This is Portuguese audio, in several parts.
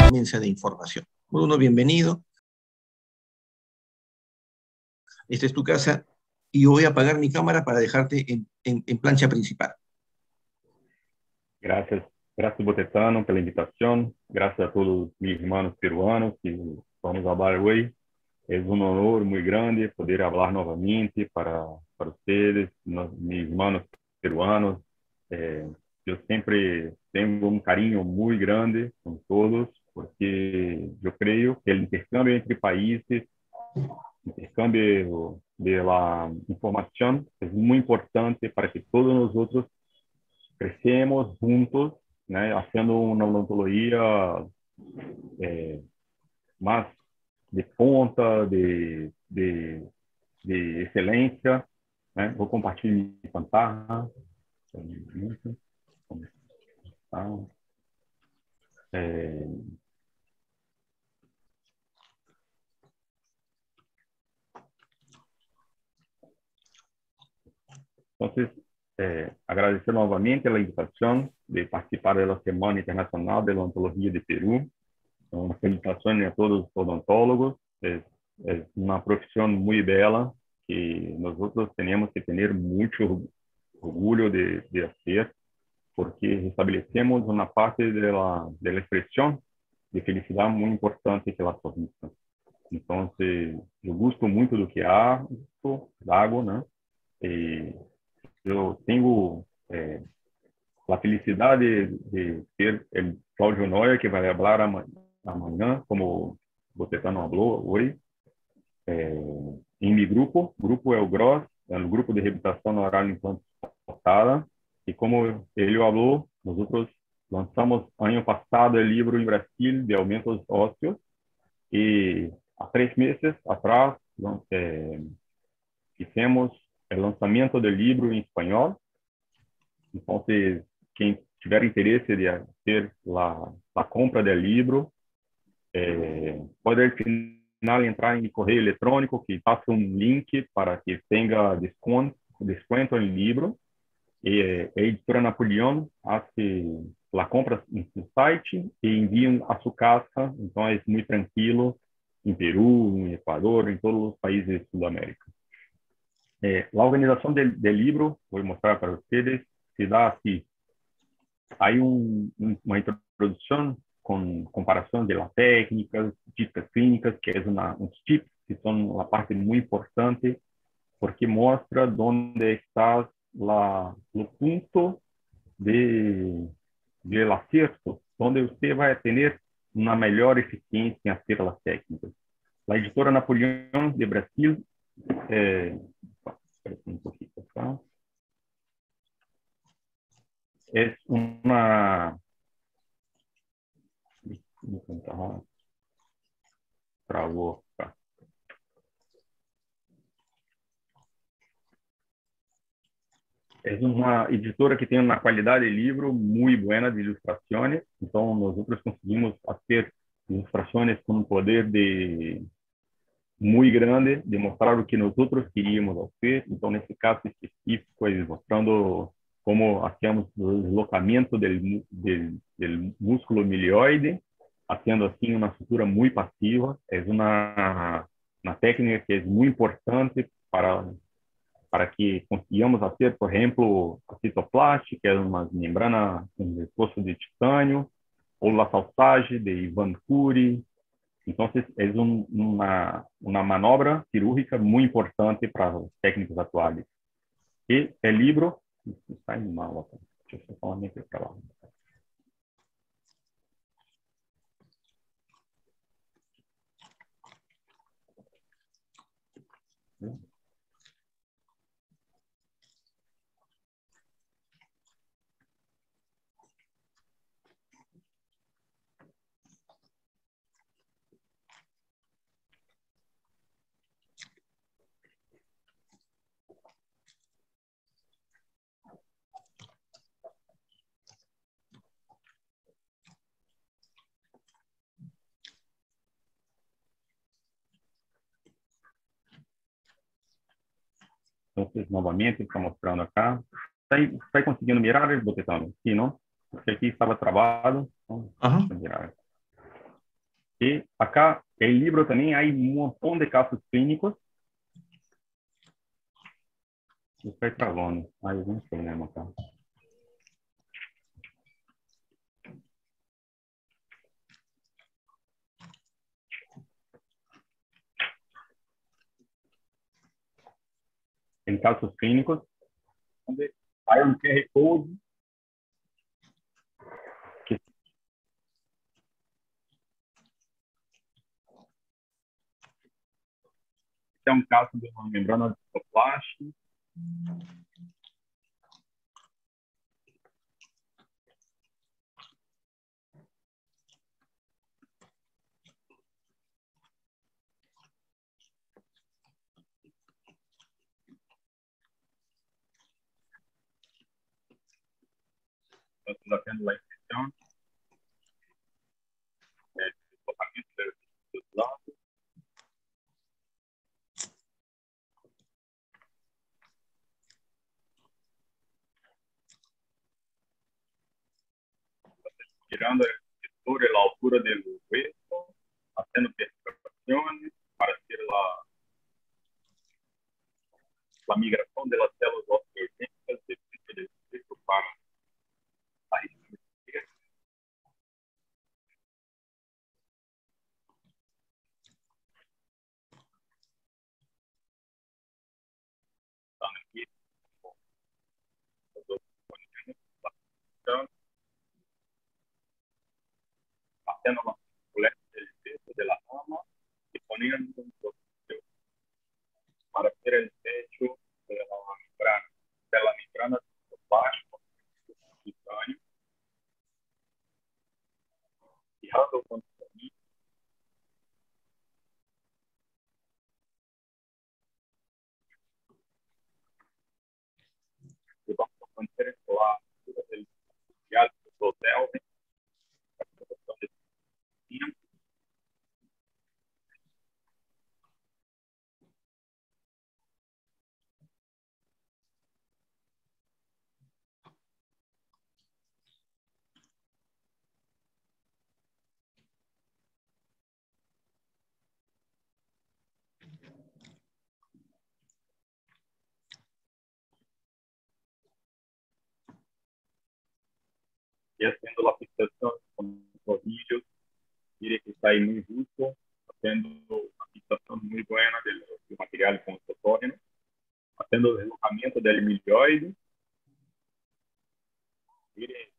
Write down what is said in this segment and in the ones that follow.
inmensa de información. Bruno, bienvenido. Esta es tu casa y yo voy a apagar mi cámara para dejarte en plancha principal. Gracias, gracias Botetano pela invitação. Gracias a todos mis hermanos peruanos que vamos hablar hoy. Es un honor muy grande poder hablar nuevamente para ustedes, mis hermanos peruanos. Yo siempre tengo un cariño muy grande con todos, porque yo creo que el intercambio entre países, intercambio de la información es muy importante para que todos nosotros crecemos juntos, né, haciendo una odontología más de ponta, de excelência, né? Vou compartilhar minha pantalla. Entonces, agradecer novamente a invitação de participar da Semana Internacional de Odontologia de Peru. Uma felicitação a todos os odontólogos. É uma profissão muito bela que nós temos que ter muito orgulho de fazer, porque estabelecemos uma parte da expressão de felicidade muito importante que ela sonrisa. Então, eu gosto muito do que hago, né? E eu tenho a felicidade de ter o Cláudio Noia, que vai falar amanhã, como você falou hoje, em meu grupo. O grupo é o GROS, é o Grupo de Reabilitação Oral Implantada, e como ele falou, nós lançamos ano passado o livro em Brasil de aumentos ósseos, e há 3 meses atrás fizemos o lançamento do livro em espanhol. Então, quem tiver interesse de ter a compra do livro, pode al final entrar em correio eletrônico, que passa um link para que tenha desconto no livro. E a editora Napoleão faz a compra em seu site e envia a sua casa. Então, é muito tranquilo em Peru, em Equador, em todos os países de Sudamérica. A organização do livro, vou mostrar para vocês, se dá assim. Há uma introdução com comparação de técnicas, dicas clínicas, que é uns tips que são a parte muito importante, porque mostra onde está o ponto de acerto, onde você vai ter uma melhor eficiência em fazer as técnicas. A editora Napoleão de Brasil um pouquinho, tá? É uma travou. É uma editora que tem uma qualidade de livro muito boa de ilustrações. Então, nós conseguimos fazer ilustrações com um poder muito grande de mostrar o que nós queríamos fazer. Então, nesse caso específico, eles mostrando como hacemos o deslocamento do músculo milioide, fazendo assim uma sutura muito passiva. É uma técnica que é muito importante para que consigamos fazer, por exemplo, a citoplastia, que é uma membrana com reforço de titânio, ou a salsagem de Ivan Cury. Então, é uma manobra cirúrgica muito importante para os técnicos atuais. E o livro está em mal, deixa eu só falar para lá. Então, novamente, está mostrando acá. Está conseguindo mirar, Botetano? Sim, não? Porque aqui estava travado. Então, mirar. E acá, el libro también hay un montón de casos clínicos. Está travando. Hay algum problema acá. En casos clínicos, donde hay un QR Code que é um caso de uma membrana discoplástica. Está tendo lá infecção, deslocamento dos lados. Tirando el sobre la altura del hueso, haciendo perforaciones para hacer la migración de las células osteogénicas del sitio del hueso para la región. Están aquí los dos condiciones, haciendo la circulación del peso de la mama y poniendo un poquito para hacer el techo de la membrana plástico cutáneo, fijando con que vamos a mantener la altura del material total de tiempo. Y haciendo la fixación con los tornillos, mire que está ahí muy justo, haciendo una fixación muy buena del material constructógeno, haciendo el deslocamiento del milioide. Mire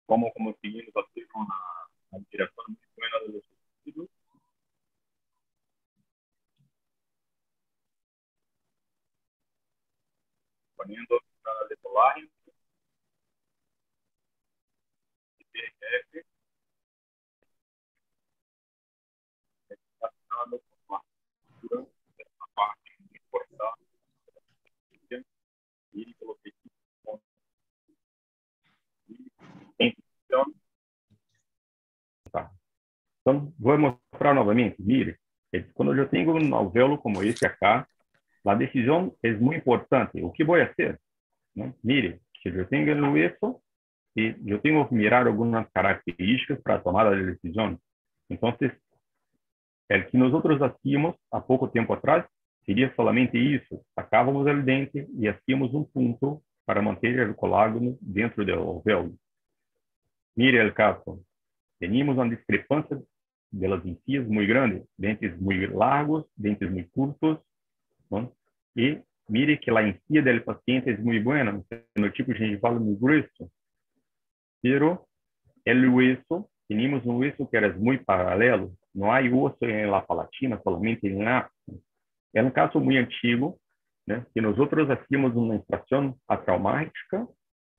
cómo conseguimos hacer una dirección muy buena de los tejidos. Poniendo de colágeno, PRF, relacionado con la estructura de una parte muy importante y con los tejidos en función. Tá. Então, vou mostrar novamente. Mire, quando eu tenho um alvéolo como esse aqui, a decisão é muito importante. O que vou fazer? ¿No? Mire, se eu tenho isso, e eu tenho que mirar algumas características para tomar a decisão. Então, o que nós hacíamos há pouco tempo atrás seria somente isso. Sacávamos o dente e hacíamos um ponto para manter o colágeno dentro do alvéolo. Mire o caso. Teníamos uma discrepância de las encías muito grande, dentes muito largos, dentes muito curtos, ¿no? E mire que a encía do paciente é muito boa, no tipo gengival muito grueso, pero el hueso, teníamos um hueso que era muito paralelo, não há osso em la palatina, solamente em la. É um caso muito antigo, né, que nós hacíamos uma extração atraumática,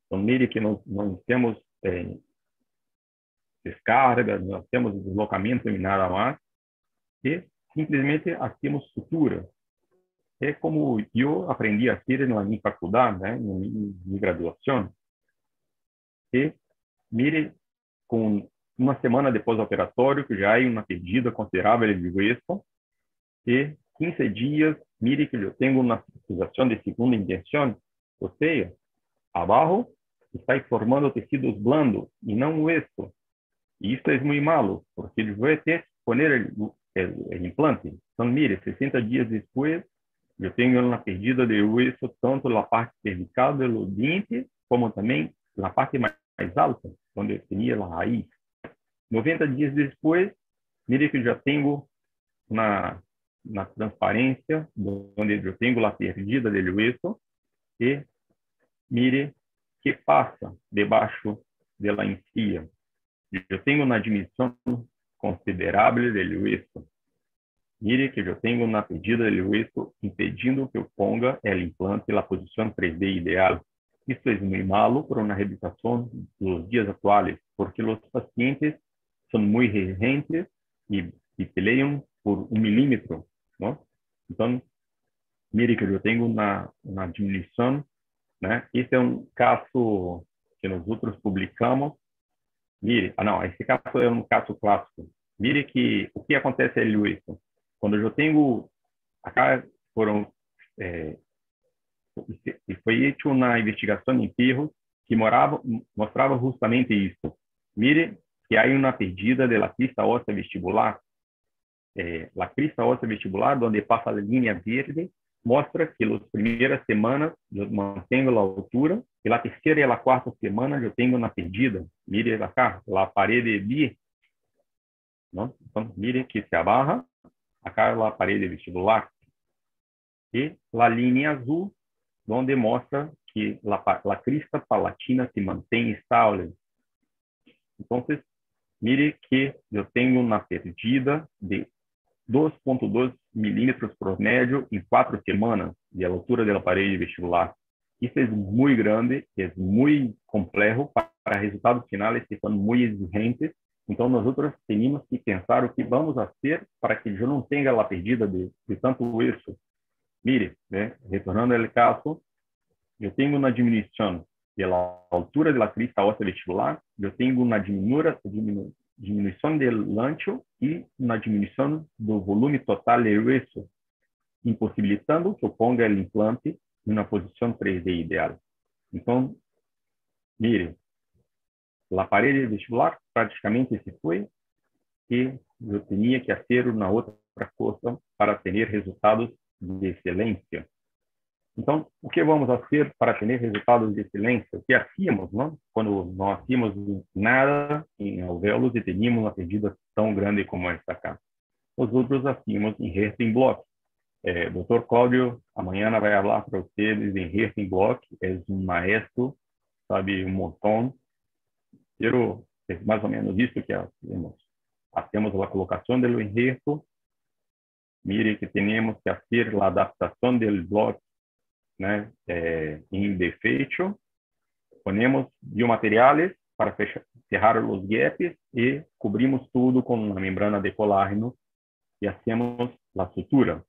então mire que nós temos descarga, nós temos deslocamento em nada mais, e simplesmente hacíamos sutura. É como eu aprendi a fazer na minha faculdade, né, na minha graduação. E mire, com uma semana depois do operatório, que já há uma pedida considerável de hueso, e 15 dias, mire que eu tenho uma cicatrização de segunda intenção, ou seja, abaixo está formando tecidos blandos e não hueso. Y esto es muy malo, porque yo voy a tener que poner el implante. Entonces, mire, 60 días después, yo tengo una pérdida de hueso, tanto la parte cervical de los dientes, como también la parte más alta, donde tenía la raíz. 90 días después, mire que ya tengo una transparencia, donde yo tengo la pérdida del hueso, y mire qué pasa debajo de la encía. Yo tengo una disminución considerable del hueso. Mire que yo tengo una pérdida del hueso impedindo que eu ponga el implante en la posición 3D ideal. Esto es muy malo para una rehabilitación de los días actuales, porque los pacientes son muy resistentes y pelean por 1 milímetro, ¿no? Entonces, mire que yo tengo una disminución, ¿no? Este es un caso que nosotros publicamos. Mire, não, esse caso é um caso clássico. Mire que o que acontece é isso. Quando eu tenho, acá foram, e foi feita uma investigação em perros que mostrava justamente isso. Mire que há uma perdida da crista óssea vestibular. A crista óssea vestibular, onde passa a linha verde, mostra que nas primeiras semanas eu mantenho a altura, e na terceira e na quarta semana eu tenho uma perdida. Mire acá, a parede B, não? Então, mire que se abarra, acá a parede vestibular, e a linha azul, onde mostra que a crista palatina se mantém estável. Então, mire que eu tenho uma perdida de 2,2 milímetros promédio em 4 semanas de altura da parede vestibular. Isso é muito grande, é muito complexo para resultados finais que são muito exigentes. Então, nós temos que pensar o que vamos fazer para que eu não tenha a perdida de tanto hueso. Mire, né, retornando ao caso, eu tenho uma diminuição da altura da crista óssea vestibular, eu tenho uma diminuição do ancho e uma diminuição do volume total do hueso, impossibilitando que eu ponga o implante em uma posição 3D ideal. Então, mire, a parede vestibular praticamente se foi e eu tinha que fazer uma outra coisa para ter resultados de excelência. Então, o que vamos fazer para ter resultados de excelência? O que hacíamos, não? Quando não hacíamos nada em alvéolos e tínhamos uma perdida tão grande como esta cá. Os outros hacíamos em Herten Block. Dr. Cláudio, amanhã vai falar para vocês em Herten Block. É um maestro, sabe, um montão. Pero é mais ou menos isso que hacemos. Hacemos a colocação do enherto. Mire que temos que fazer a adaptação do bloco, né, em defeito, ponemos biomateriais para cerrar os gaps e cobrimos tudo com uma membrana de colágeno e hacemos a sutura.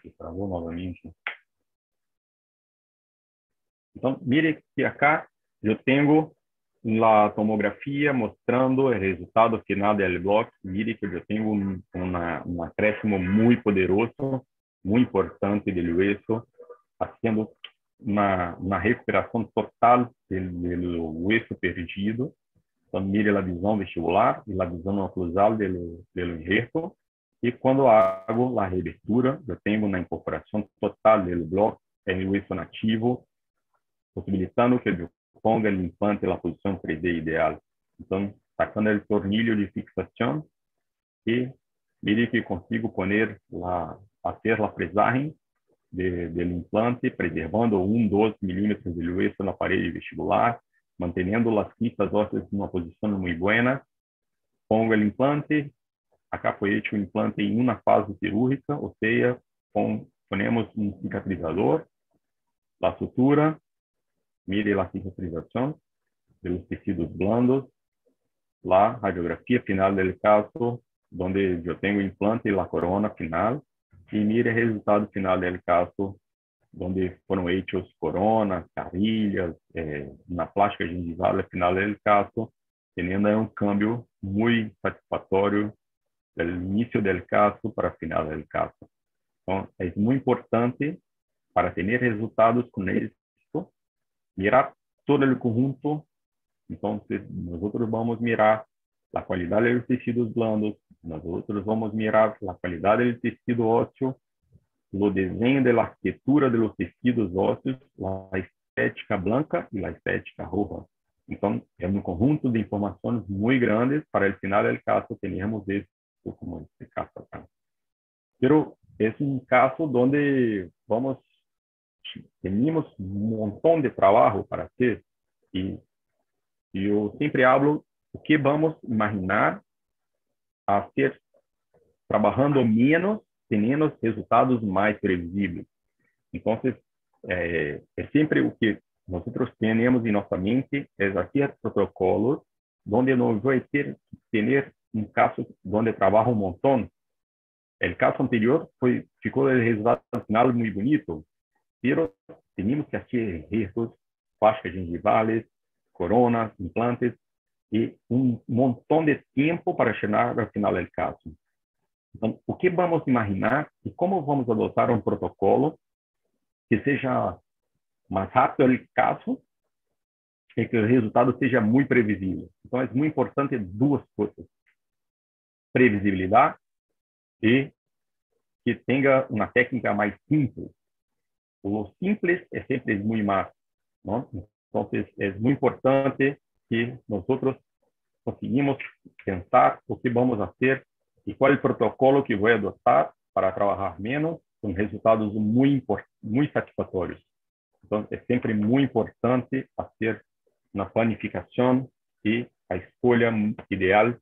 E travou novamente. Então, mire que acá eu tenho a tomografia mostrando o resultado final do bloco. Mire que eu tenho um acréscimo muito poderoso, muito importante do hueso, fazendo uma recuperação total do hueso perdido. Então, mire a visão vestibular e a visão oclusal do enherto. E quando hago a reabertura, eu tenho uma incorporação total do bloco em hueso nativo, possibilitando que eu ponga o implante na posição 3D ideal. Então, sacando o tornilho de fixação e mire que consigo fazer a fresagem do implante, preservando 2 milímetros de hueso na parede vestibular, mantendo as cristas ósseas em uma posição muito boa. Pongo o implante. Acá foi feito o implante em uma fase cirúrgica, ou seja, ponemos um cicatrizador, a sutura. Mire a cicatrização dos tecidos blandos, a radiografia final do caso, onde eu tenho o implante e a corona final, e mire o resultado final do caso, onde foram feitos corona, carilhas, na plástica gengival final do caso, tendo um câmbio muito satisfatório do início do caso para o final do caso. Então, é muito importante para ter resultados con éxito, mirar todo el conjunto. Entonces, nosotros vamos a mirar la calidad de los tejidos blandos, nosotros vamos a mirar la calidad del tejido óseo, o desenho de la arquitectura de los tejidos óseos, la estética blanca y la estética roja. Entonces, es un conjunto de informaciones muy grandes para el final del caso tenemos esto como este caso acá. Pero es un caso donde tenemos un montón de trabajo para hacer y yo siempre hablo o que vamos a imaginar hacer trabajando menos, teniendo resultados más previsibles. Entonces, es siempre o que nosotros tenemos en nuestra mente, es hacer protocolos donde no voy a tener un caso donde trabajo un montón. El caso anterior ficou el resultado final muy bonito, pero teníamos que hacer gestos, faixas gengivales, coronas, implantes, y un montón de tiempo para llegar al final del caso. Então, o que vamos imaginar e como vamos adotar um protocolo que seja mais rápido o caso e que o resultado seja muito previsível. Então, é muito importante duas coisas: previsibilidade e que tenha uma técnica mais simples. O simples é sempre muito mais, não? Então, é muito importante que nós conseguimos pensar o que vamos fazer e qual é o protocolo que vou adotar para trabalhar menos com resultados muito satisfatórios. Então, é sempre muito importante fazer uma planificação e a escolha ideal.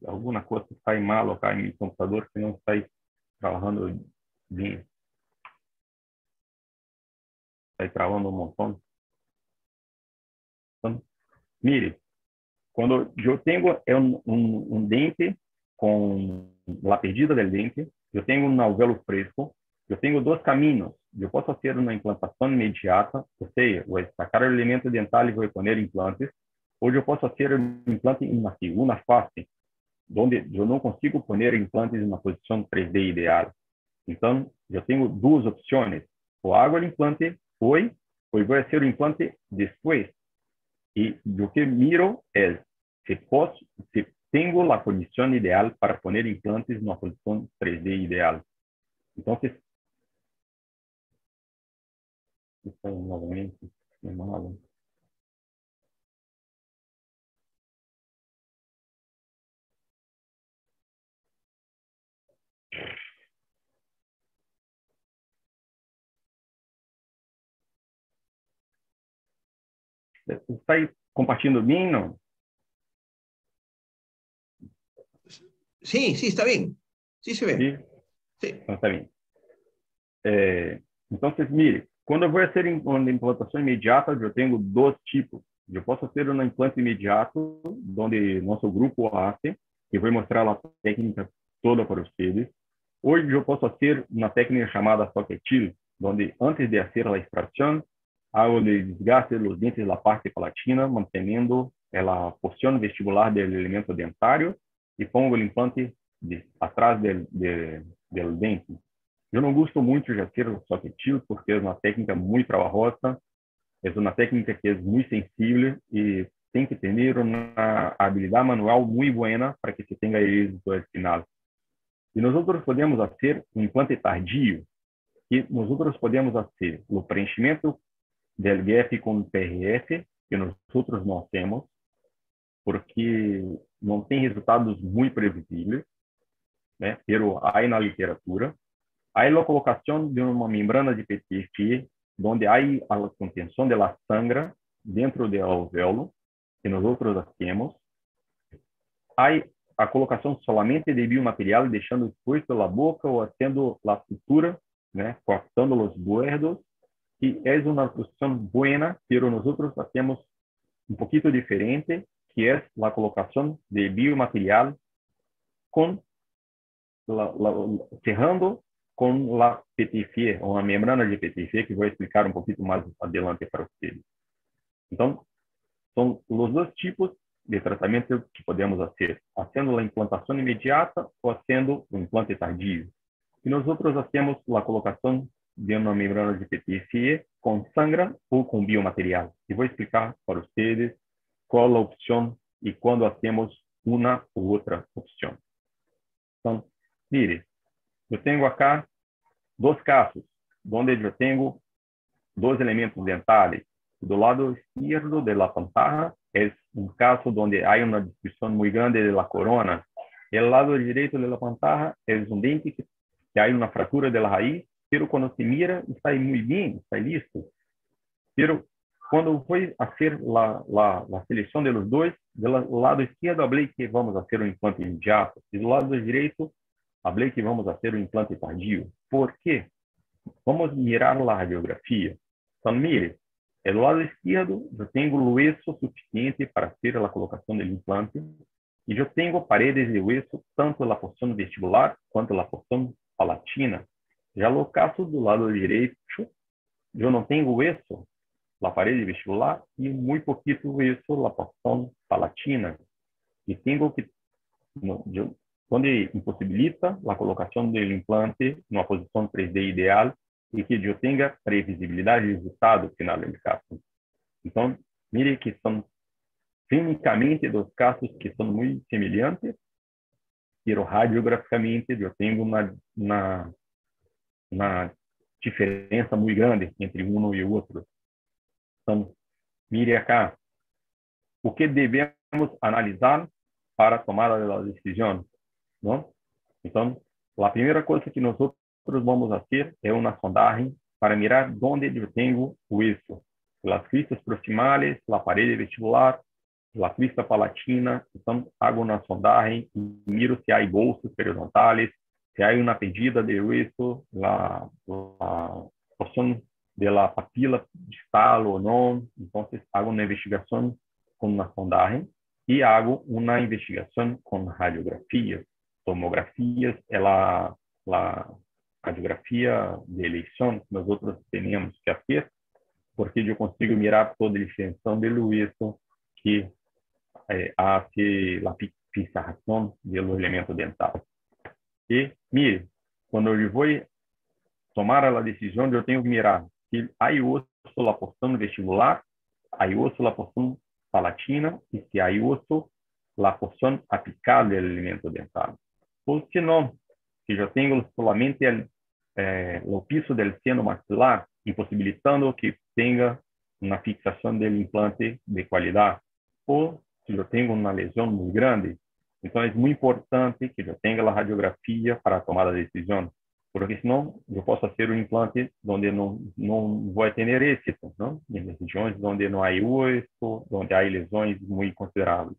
Alguma coisa está mal acá em meu computador que não está trabalhando bem. Está travando um montão. Então, mire, quando eu tenho um dente com a perdida do dente, eu tenho um alvéolo fresco, eu tenho dois caminhos. Eu posso fazer uma implantação imediata, ou seja, vou sacar o elemento dental e vou pôr implantes, ou eu posso fazer um implante em uma segunda fase, onde eu não consigo pôr implantes em uma posição 3D ideal. Então, eu tenho duas opções: ou hago o implante hoje, ou vou fazer o implante depois. E o que miro é se tenho a condição ideal para pôr implantes numa posição 3D ideal. Então, isso aí novamente é malo. Está aí compartilhando bem, não? Sí, sí, está bien. Sí se ve. Sí. Sí. Está bien. Entonces, mire, quando eu vou fazer uma implantação imediata, eu tenho dois tipos. Eu posso fazer um implante imediato, onde nosso grupo hace, que vou mostrar a técnica toda para vocês. Hoje eu posso fazer uma técnica chamada soquetil, onde antes de fazer a extração, hago o desgaste dos dentes da parte palatina, mantendo a porção vestibular do elemento dentário e pongo o implante atrás do dente. Eu não gosto muito de fazer o soquetil porque é uma técnica muito trabalhosa, é uma técnica que é muito sensível e tem que ter uma habilidade manual muito boa para que se tenha êxito ao final. E nós podemos fazer um implante tardio, e nós podemos fazer o preenchimento del gap com PRF, que nós não temos, porque não tem resultados muito previsíveis, né? Pero há na literatura. Há a colocação de uma membrana de PTFE, onde há a contenção da sangra dentro do alvéolo, que nós temos. Há a colocação somente de biomaterial, deixando exposto a boca ou fazendo a sutura, né? Cortando os bordos, que é uma posição boa, pero nós temos um pouquinho diferente, que é a colocação de biomaterial com cerrando com a PTFE, uma membrana de PTFE, que vou explicar um pouquinho mais adelante para vocês. Então, são os dois tipos de tratamento que podemos fazer, fazendo a implantação imediata ou fazendo o implante tardio. E nós hacemos a colocação de uma membrana de PTFE com sangra ou com biomaterial. E vou explicar para vocês qual a opção e quando hacemos uma ou outra opção. Então, mire, eu tenho acá dois casos, onde eu tenho dois elementos dentais. Do lado esquerdo da pantalla é um caso onde há uma distribuição muito grande da corona. E do lado direito da pantalla é um dente que há uma fratura da raiz, pero quando se mira, está muito bem, está listo. Pero quando foi fazer a seleção dos dois, do lado esquerdo, falei que vamos fazer um implante imediato, e do lado direito, falei que vamos fazer um implante tardio. Por quê? Vamos mirar a radiografia. Então, mire, do lado esquerdo, eu tenho hueso suficiente para fazer a colocação do implante, e eu tenho paredes de hueso, tanto na porção vestibular quanto na porção palatina. Já no caso do lado direito, eu não tenho hueso na parede vestibular e muito pouquito hueso na porção palatina. E tenho que, onde impossibilita a colocação do implante numa posição 3D ideal e que eu tenha previsibilidade de resultado final do caso. Então, mire que são clinicamente dos casos que são muito semelhantes, pero radiograficamente eu tenho uma diferença muito grande entre um e o outro. Então, mire acá, o que devemos analisar para tomar a decisão, não? Então, a primeira coisa que nós vamos fazer é uma sondagem para mirar onde eu tenho o hueso, as cristas proximales, a parede vestibular, a crista palatina. Então, hago uma sondagem e miro se há bolsos periodontais, se há uma pedida de hueso, a porção da papila distal ou não. Então, hago uma investigação com uma sondagem e hago uma investigação com radiografias, tomografias, a radiografia de eleição que nós temos que fazer, porque eu consigo mirar toda a extensão do hueso que hace a fixação do elemento dental. E, mire, quando eu vou tomar a decisão, eu tenho que mirar se há osso na porção vestibular, há osso na porção palatina e se há osso na porção apical do elemento dental. Ou se não, se eu tenho somente o piso do seno maxilar, impossibilitando que tenha uma fixação do implante de qualidade, ou se eu tenho uma lesão muito grande, então é muito importante que eu tenha a radiografia para tomar a decisão, porque senão eu posso fazer um implante onde não vou ter êxito, não? Em regiões onde não há osso, onde há lesões muito consideráveis.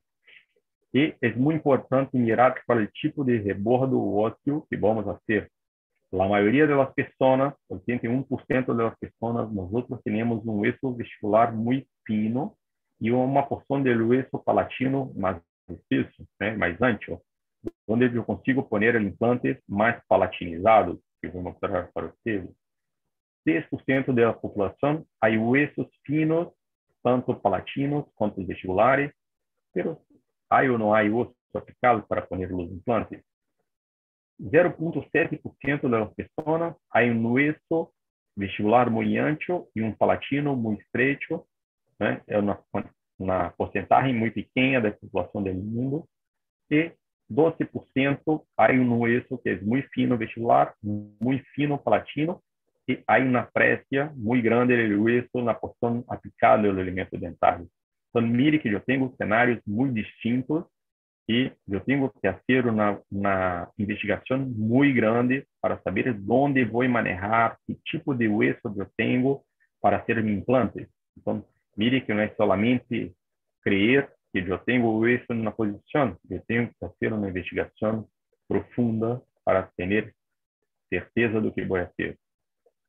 E é muito importante mirar para o tipo de rebordo ósseo que vamos fazer. A maioria das pessoas, 81% das pessoas, nós temos um osso vestibular muito fino e uma porção do osso palatino mais espesso, mais ancho, onde eu consigo pôr implantes mais palatinizados, que vou mostrar para vocês. 6% da população há ossos finos, tanto palatinos quanto vestibulares, mas há ou não há osso aplicado para pôr os implantes. 0,7% das pessoas há um osso vestibular muito ancho e um palatino muito estreito, é uma porcentagem muito pequena da população do mundo, e 12% há um osso que é muito fino vestibular, muito fino palatino, e há uma précia muito grande do osso na porção aplicada do elemento dentário. Então, mire que eu tenho cenários muito distintos e eu tenho que fazer uma investigação muito grande para saber onde vou manejar, que tipo de osso eu tenho para fazer meu implante. Então, mire que não é somente crer que eu tenho o osso na posição, eu tenho que fazer uma investigação profunda para ter certeza do que vou fazer.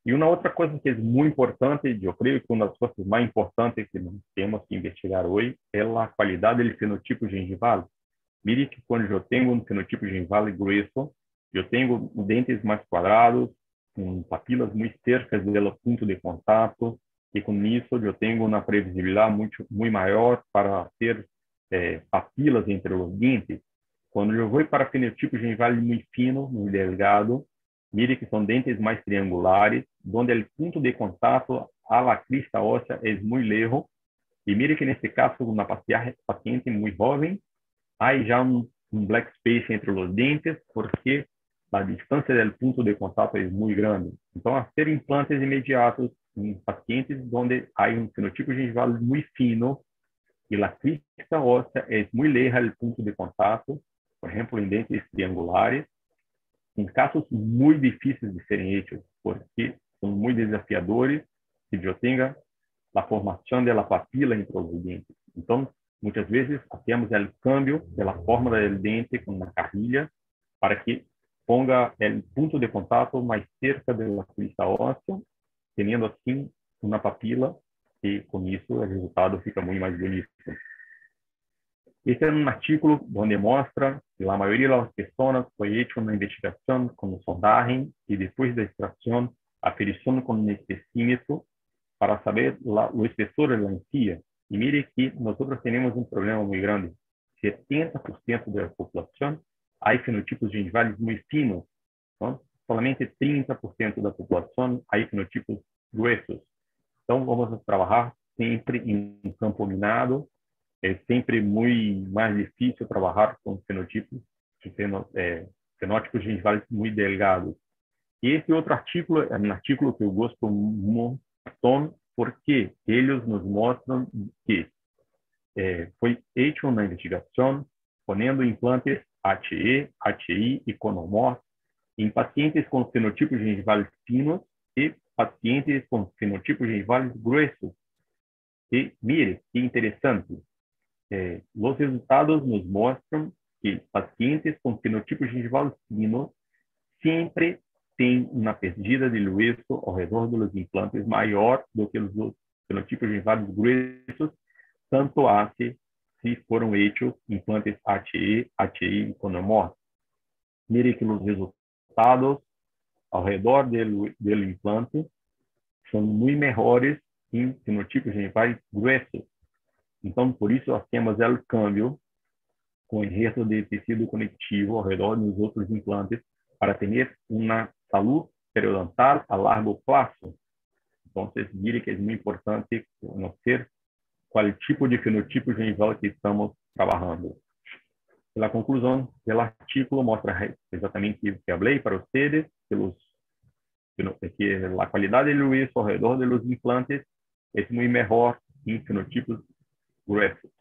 E uma outra coisa que é muito importante, eu creio que uma das coisas mais importantes que nós temos que investigar hoje é a qualidade do fenotipo gengival. Mire que quando eu tenho um fenotipo gengival grueso, eu tenho dentes mais quadrados, com papilas muito cercas do ponto de contato, e com isso eu tenho uma previsibilidade muito maior para ter papilas entre os dentes. Quando eu vou para fenotipo gengival muito fino, muito delgado, Mire que são dentes mais triangulares, onde o ponto de contato a la crista óssea é muito lejos. E mire que nesse caso, uma paciente muito jovem, há já um black space entre os dentes, porque a distância do ponto de contato é muito grande. Então, fazer implantes imediatos em pacientes onde há um fenotipo gengival muito fino e a crista óssea é muito leja do ponto de contato, por exemplo, em dentes triangulares, em casos muito difíceis de serem hechos, porque são muito desafiadores que eu tenha a formação da papila entre os dentes. Então, muitas vezes, hacemos o câmbio da forma do dente com uma carrilha para que ponga o ponto de contato mais cerca da crista óssea, tendo assim uma papila e com isso o resultado fica muito mais bonito. Este é um artículo onde mostra que a maioria das pessoas foi feita uma investigação com sondagem e depois da extração, aferição com um especímetro para saber o espessor da encía. E mire que nós temos um problema muito grande. 70% da população há fenotipos gengivais muito finos. Então, somente 30% da população há fenotipos gruesos. Então, vamos trabalhar sempre em um campo minado. É sempre muito mais difícil trabalhar com fenotipos gengivais muito delgados. E esse outro artículo é um artículo que eu gosto muito, porque eles nos mostram que foi feita uma investigação ponendo implantes HE, HI e conomorfos em pacientes com fenotipos gengivais finos e pacientes com fenotipos gengivais gruesos. E mire, que interessante, os resultados nos mostram que pacientes com fenotipos gengivais finos sempre tem uma perdida de luiso ao redor dos implantes maior do que os fenotipos gengivais gruesos, tanto se foram hechos implantes HE, HI e conomorfos. Mire que os resultados ao redor do implante são muito melhores em fenotipos gengivais gruesos. Então, por isso, nós temos o câmbio com o enredo de tecido conectivo ao redor dos outros implantes para ter uma saúde periodontal a largo prazo. Então, mire que é muito importante conhecer qual tipo de fenotipo gengival que estamos trabalhando. A conclusão do artigo mostra exatamente o que falei para vocês, que a qualidade do luiso ao redor dos implantes é muito melhor em fenotipos gruesos.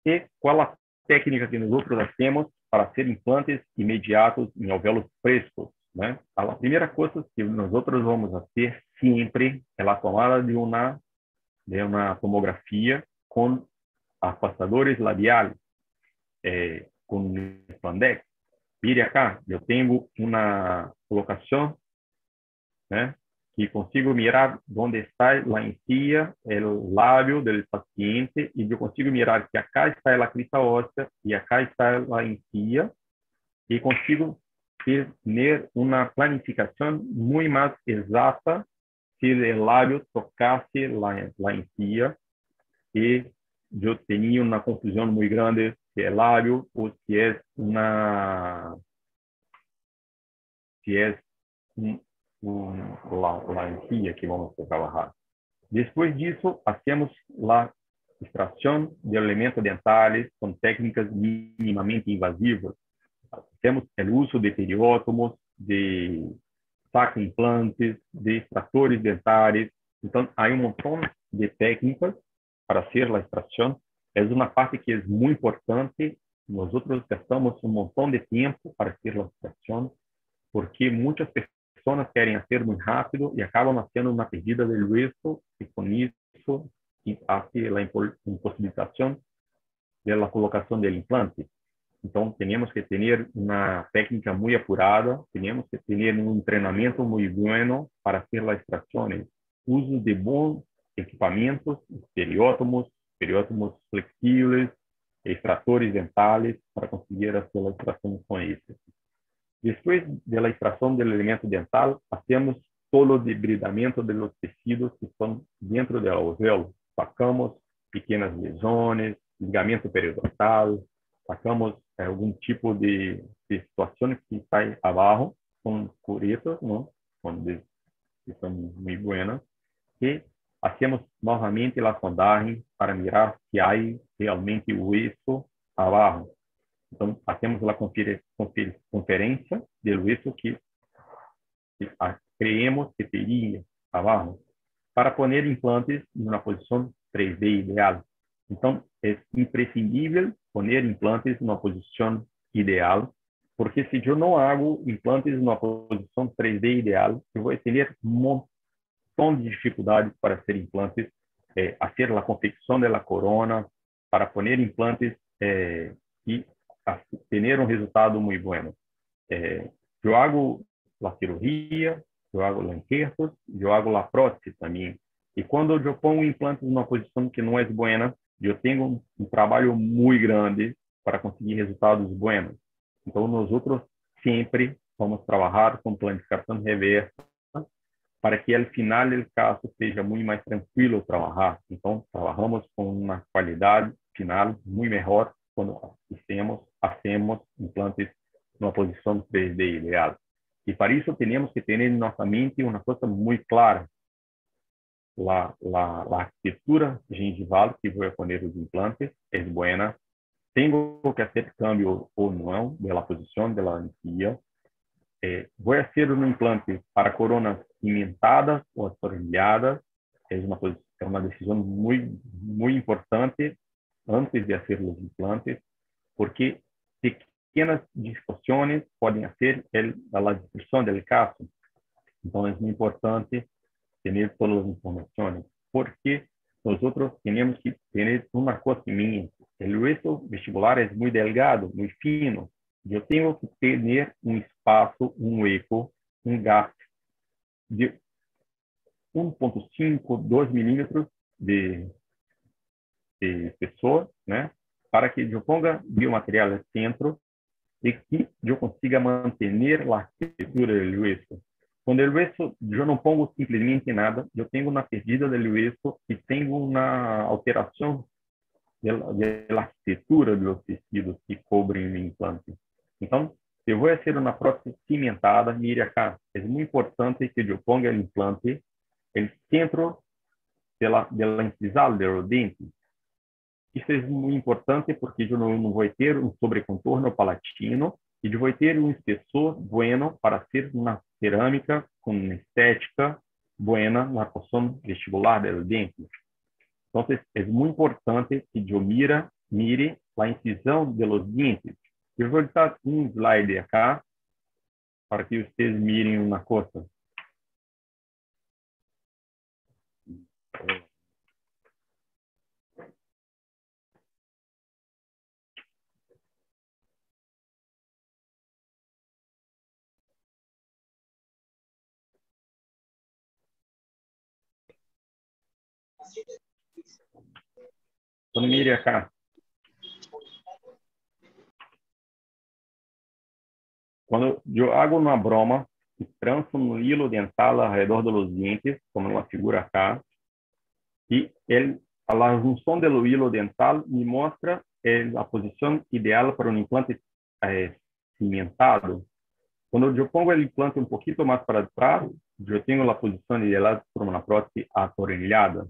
E qual a técnica que nós temos para fazer implantes imediatos em alvéolos frescos, né? A primeira coisa que nós vamos fazer sempre é a tomada de uma tomografia com afastadores labiais, com spandex. Mire acá, eu tenho uma colocação, né, que consigo mirar onde está a encía, o lábio do paciente, e eu consigo mirar que acá está a crista óssea e acá está a encía, e consigo ter uma planificação muito mais exata se o lábio tocasse a encía, e eu tinha uma confusão muito grande se é lábio ou se é la encía que vamos trabalhar. Depois disso, hacemos a extração de elementos dentais com técnicas minimamente invasivas. Temos o uso de periótomos, de saca-implantes, de extratores dentários. Então, há montão de técnicas para fazer a extração. É uma parte que é muito importante. Nós gastamos montão de tempo para fazer a extração, porque muitas pessoas querem fazer muito rápido e acabam fazendo uma perdida de luiso, e com isso hace a impossibilitação da colocação do implante. Então, temos que ter uma técnica muito apurada, temos que ter um treinamento muito bueno para fazer as extrações. Uso de bons equipamentos, periótomos flexíveis, extratores dentais, para conseguir as extrações com isso. Depois da extração do elemento dental, fazemos todo o debridamento dos tecidos que estão dentro do alvéolo. Sacamos pequenas lesões, ligamento periodontal, sacamos algum tipo de situação que está abaixo, con curetas, ¿no? Que son muy buenas, y hacemos novamente la sondaje para mirar si hay realmente hueso abajo. Entonces, hacemos la conferencia del hueso que creemos que teria abaixo, para poner implantes em uma posição 3D ideal. Então, é imprescindível poner implantes em uma posição ideal, porque se eu não hago implantes em uma posição 3D ideal, eu vou ter um montão de dificuldades para hacer implantes, hacer a confecção da corona, para poner implantes e ter um resultado muito bom. Eu hago a cirurgia, eu hago injertos, eu hago a prótese também. E quando eu pongo implantes em uma posição que não é boa, eu tenho um trabalho muito grande para conseguir resultados bons. Então, nós outros sempre vamos trabalhar com planificação reversa para que, ao final do caso, seja muito mais tranquilo trabalhar. Então, trabalhamos com uma qualidade final muito melhor quando hacemos implantes numa posição 3D ideal. E para isso temos que ter em nossa mente uma coisa muito clara. A arquitetura gengival que vou poner os implantes é boa. Tenho que fazer cambio ou não da posição da encía. Vou fazer um implante para coronas cimentadas ou atornilhadas. É uma decisão muito importante antes de fazer os implantes, porque pequenas distorções podem ser a destruição do caso. Então, é muito importante ter todas as informações, porque nós outros temos que ter uma coisa em mente. O hueso vestibular é muito delgado, muito fino. Eu tenho que ter um espaço, um eco, um gap de 1,5, 2 milímetros de espessor, né? Para que eu ponga biomaterial no centro e que eu consiga manter a arquitetura do hueso. Quando o hueso, eu não pongo simplesmente nada, eu tenho uma perdida do hueso e tenho uma alteração da arquitetura dos tecidos que cobrem o implante. Então, se eu vou fazer uma prótese cimentada, mire acá, é muito importante que eu ponga o implante no centro da incisal do dente. Isso é muito importante porque eu não vou ter um sobrecontorno palatino e eu vou ter um espessor bueno para ser uma cerâmica com estética buena na porção vestibular do dente. Então, é muito importante que eu mire a incisão dos dentes. Eu vou dar um slide aqui para que vocês mirem uma coisa. Então, mire acá. Quando eu hago uma broma e tranço no hilo dental ao redor dos dentes, como uma figura acá, e a junção do hilo dental me mostra a posição ideal para um implante cimentado. Quando eu pongo o implante um pouquinho mais para trás, eu tenho a posição ideal para uma prótese atornilhada.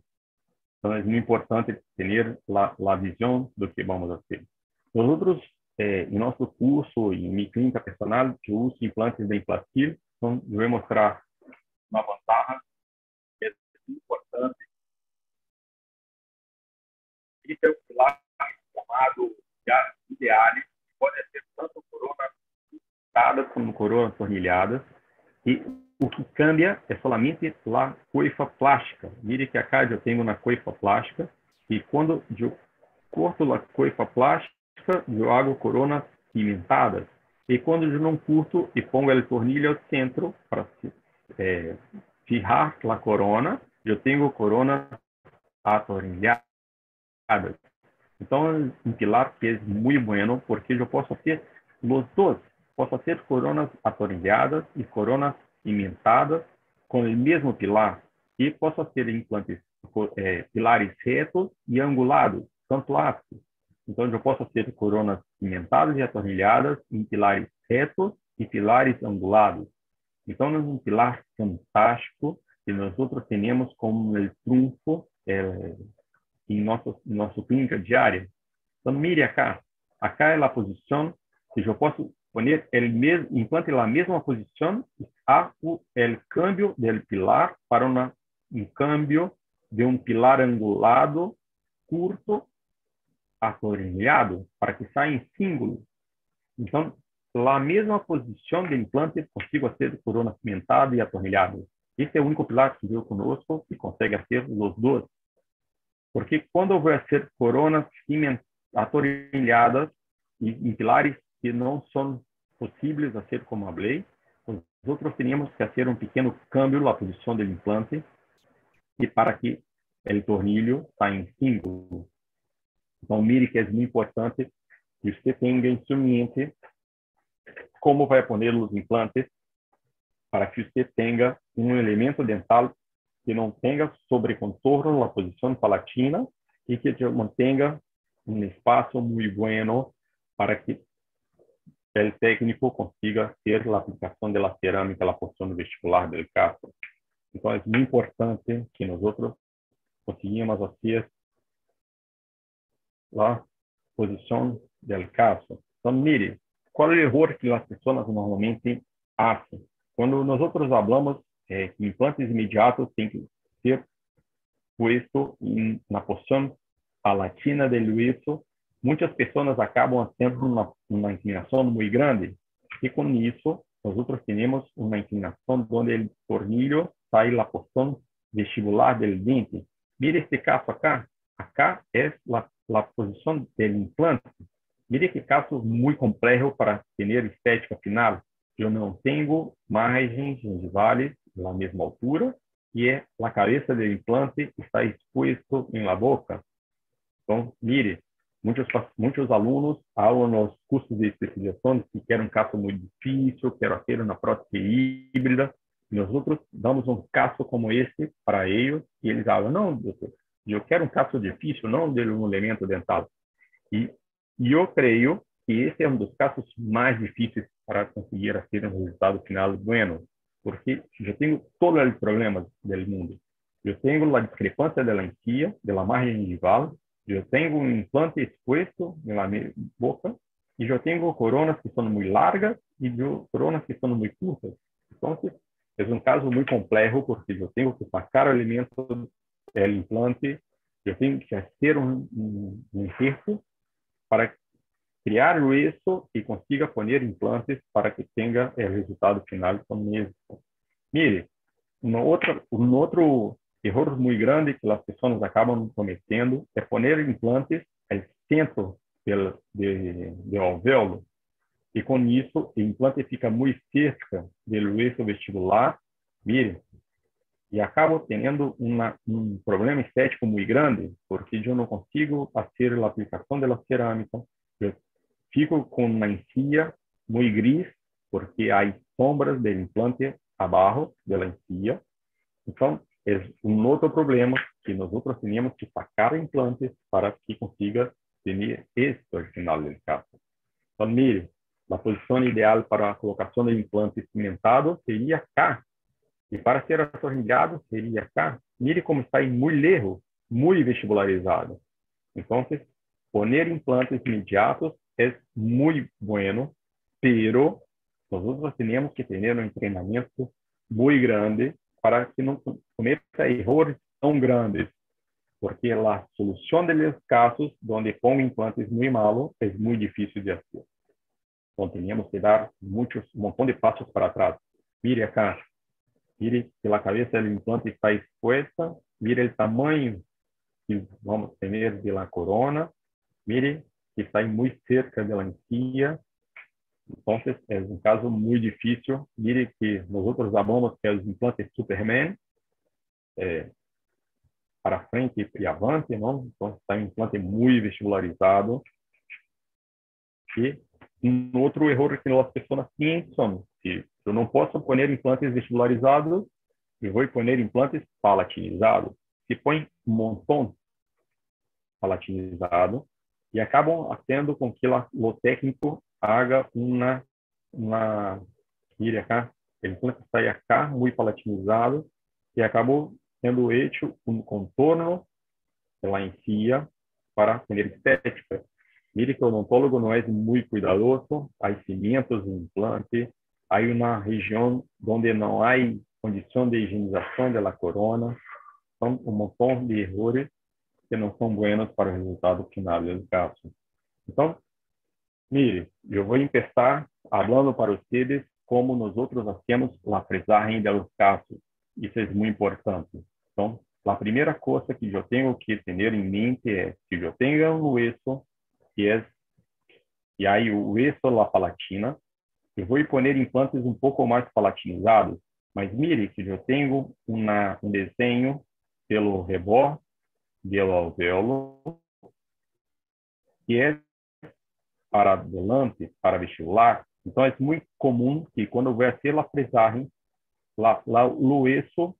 Então, é muito importante ter a visão do que vamos fazer. Nós outros, em nosso curso, em minha clínica personal, que uso implantes de Implastil, então, eu vou mostrar uma vantagem que é muito importante. Esse é o pilar chamado ideário, que pode ser tanto corona como coroa atornilhada. E o que cambia é somente a coifa plástica. Mire que acá eu tenho uma coifa plástica e quando eu corto a coifa plástica, eu hago coronas cimentadas. E quando eu não curto e pongo o tornilho ao centro para fijar a corona, eu tenho coronas atornilhadas. Então, é um pilar que é muito bueno porque eu posso ter os dois. Posso ter coronas atornilhadas e coronas cimentadas com o mesmo pilar. E posso ter implantes, pilares retos e angulados, tanto ápices. Então, eu posso ter coronas cimentadas e atornilhadas em pilares retos e pilares angulados. Então, é um pilar fantástico que nós outros temos como o trunfo em nossa clínica diária. Então, mire acá. Acá é a posição que eu posso poner el mesmo, implante na mesma posição, há o cambio do pilar para um cambio de um pilar angulado, curto, atornilhado, para que saia em símbolo. Então, a mesma posição de implante consigo ser corona cimentada e atornilhado. Esse é o único pilar que veio conosco que consegue fazer os dois. Porque quando eu vou fazer coronas atornilhadas e em pilares que não são possíveis a ser como a Blade, os outros teríamos que fazer um pequeno câmbio na posição do implante e para que o tornilho saia em símbolo. Então, mire que é muito importante que você tenha em sua mente como vai pôr os implantes para que você tenha um elemento dental que não tenha sobrecontorno na posição palatina e que te mantenha um espaço muito bueno para que o técnico consiga ter a aplicação da cerâmica na porção vestibular do caso. Então, é muito importante que nós conseguimos fazer a posição do caso. Então, mire, qual é o erro que as pessoas normalmente fazem? Quando nós falamos que implantes imediatos têm que ser puesto na porção palatina do hueso, muitas pessoas acabam tendo uma inclinação muito grande e com isso nós temos uma inclinação onde o tornillo sai da porção vestibular do dente. Mire este caso acá. Acá é a posição do implante. Mire que caso muito complexo para ter estética final. Eu não tenho margens gengivales na mesma altura e a cabeça do implante está exposto na boca. Então, mire, muitos alunos falam nos cursos de especialização que querem um caso muito difícil, quero ter uma prótese híbrida. Nós outros damos um caso como esse para eles e eles falam, não, doutor, eu quero um caso difícil, não de um elemento dental. E eu creio que esse é um dos casos mais difíceis para conseguir ter um resultado final bueno, porque eu tenho todos os problemas do mundo. Eu tenho a discrepância da encia, da margem gengival, eu tenho um implante exposto na minha boca e eu tenho coronas que são muito largas e coronas que são muito curtas. Então, é um caso muito complexo porque eu tenho que sacar o elemento do implante, eu tenho que fazer um enxerto para criar isso e consiga poner implantes para que tenha o resultado final como esse. Mire, um outro erro muito grande que as pessoas acabam cometendo é poner implantes ao centro do alvéolo e com isso o implante fica muito cerca do hueso vestibular, mire, e acabo tendo um problema estético muito grande porque eu não consigo fazer a aplicação da cerâmica, eu fico com uma encia muito gris porque há sombras do implante abaixo da encia. Então, é um outro problema que nós temos que sacar implantes para que consiga ter êxito ao final do caso. Então, mire, a posição ideal para a colocação de implantes cimentados seria cá. E para ser atornilhado seria cá. Mire como está muito lejos, muito vestibularizado. Então, poner implantes imediatos é muito bueno, pero nós temos que ter um treinamento muito grande para que não cometa erros tão grandes, porque a solução dos casos onde pongo implantes muito malos é muito difícil de fazer. Então, temos que dar um montão de passos para trás. Mire acá, mire que a cabeça do implante está exposta, mire o tamanho que vamos ter de la corona, mire que está muito cerca da encia. Então, é um caso muito difícil. Mire que nós falamos que os implantes Superman, para frente e avante, não? Então, está um implante muito vestibularizado. E um outro erro que as pessoas pensam, que eu não posso pôr implantes vestibularizados, eu vou pôr implantes palatinizados. Se põe um montão palatinizado e acabam fazendo com que o técnico haga mire acá, O implante sai acá, muito palatinizado, e acabou sendo hecho um contorno pela encía para tener estética. Mire que o odontólogo não é muito cuidadoso, há cimientos no implante, há uma região onde não há condição de higienização da corona, são um montão de erros que não são buenos para o resultado final do caso. Então, mire, eu vou começar falando para vocês como nós hacemos a fresagem dos casos. Isso é muito importante. Então, a primeira coisa que eu tenho que ter em mente é se eu tenho um hueso que é e aí o hueso la palatina, eu vou pôr implantes um pouco mais palatinizados, mas mire que eu tenho um desenho pelo reborde do alvéolo que é para adelante, para vestibular. Então é muito comum que quando vai ser a fresagem, o hueso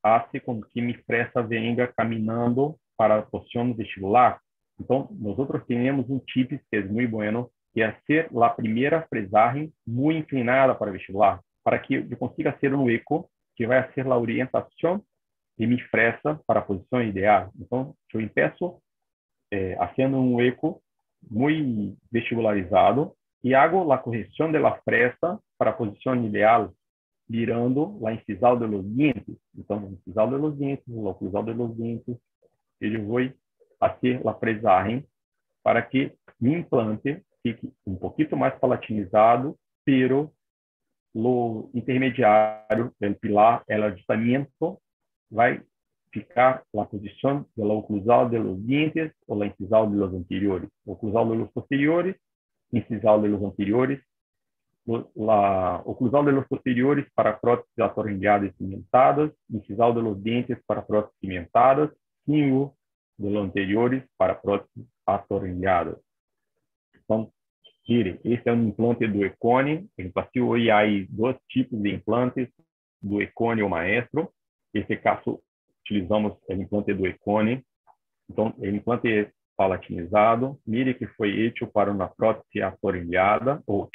hace com que mi fresa venga caminando para a posição vestibular. Então, nós temos um tip que é muito bueno, que é ser a primeira fresagem muito inclinada para vestibular, para que eu consiga ser um eco que vai ser a orientação de mi fresa para a posição ideal. Então, eu empeço fazendo um eco muito vestibularizado e hago a correção da fresa para a posição ideal, virando a incisal de los dientes. Então, a incisal de los dientes, a oclusal de los dientes, eu vou fazer a fresagem para que o implante fique um pouquinho mais palatinizado, pero lo intermediário, o pilar, o ajustamento, vai ficar a posição da oclusal de los dientes ou a incisal de los anteriores. Oclusal de los posteriores, incisal de los anteriores, la oclusal de los posteriores para próteses atornilhadas e cimentadas, incisal de los dientes para próteses cimentadas, cíngulo de los anteriores para próteses atornilhadas. Então, mire, esse é um implante do Econe. Em Brasil, hoje há dois tipos de implantes, do Econe ou Maestro. Nesse caso, utilizamos o implante do Econe. Então, o implante é palatinizado. Mire que foi feito para uma prótese atornilhada ou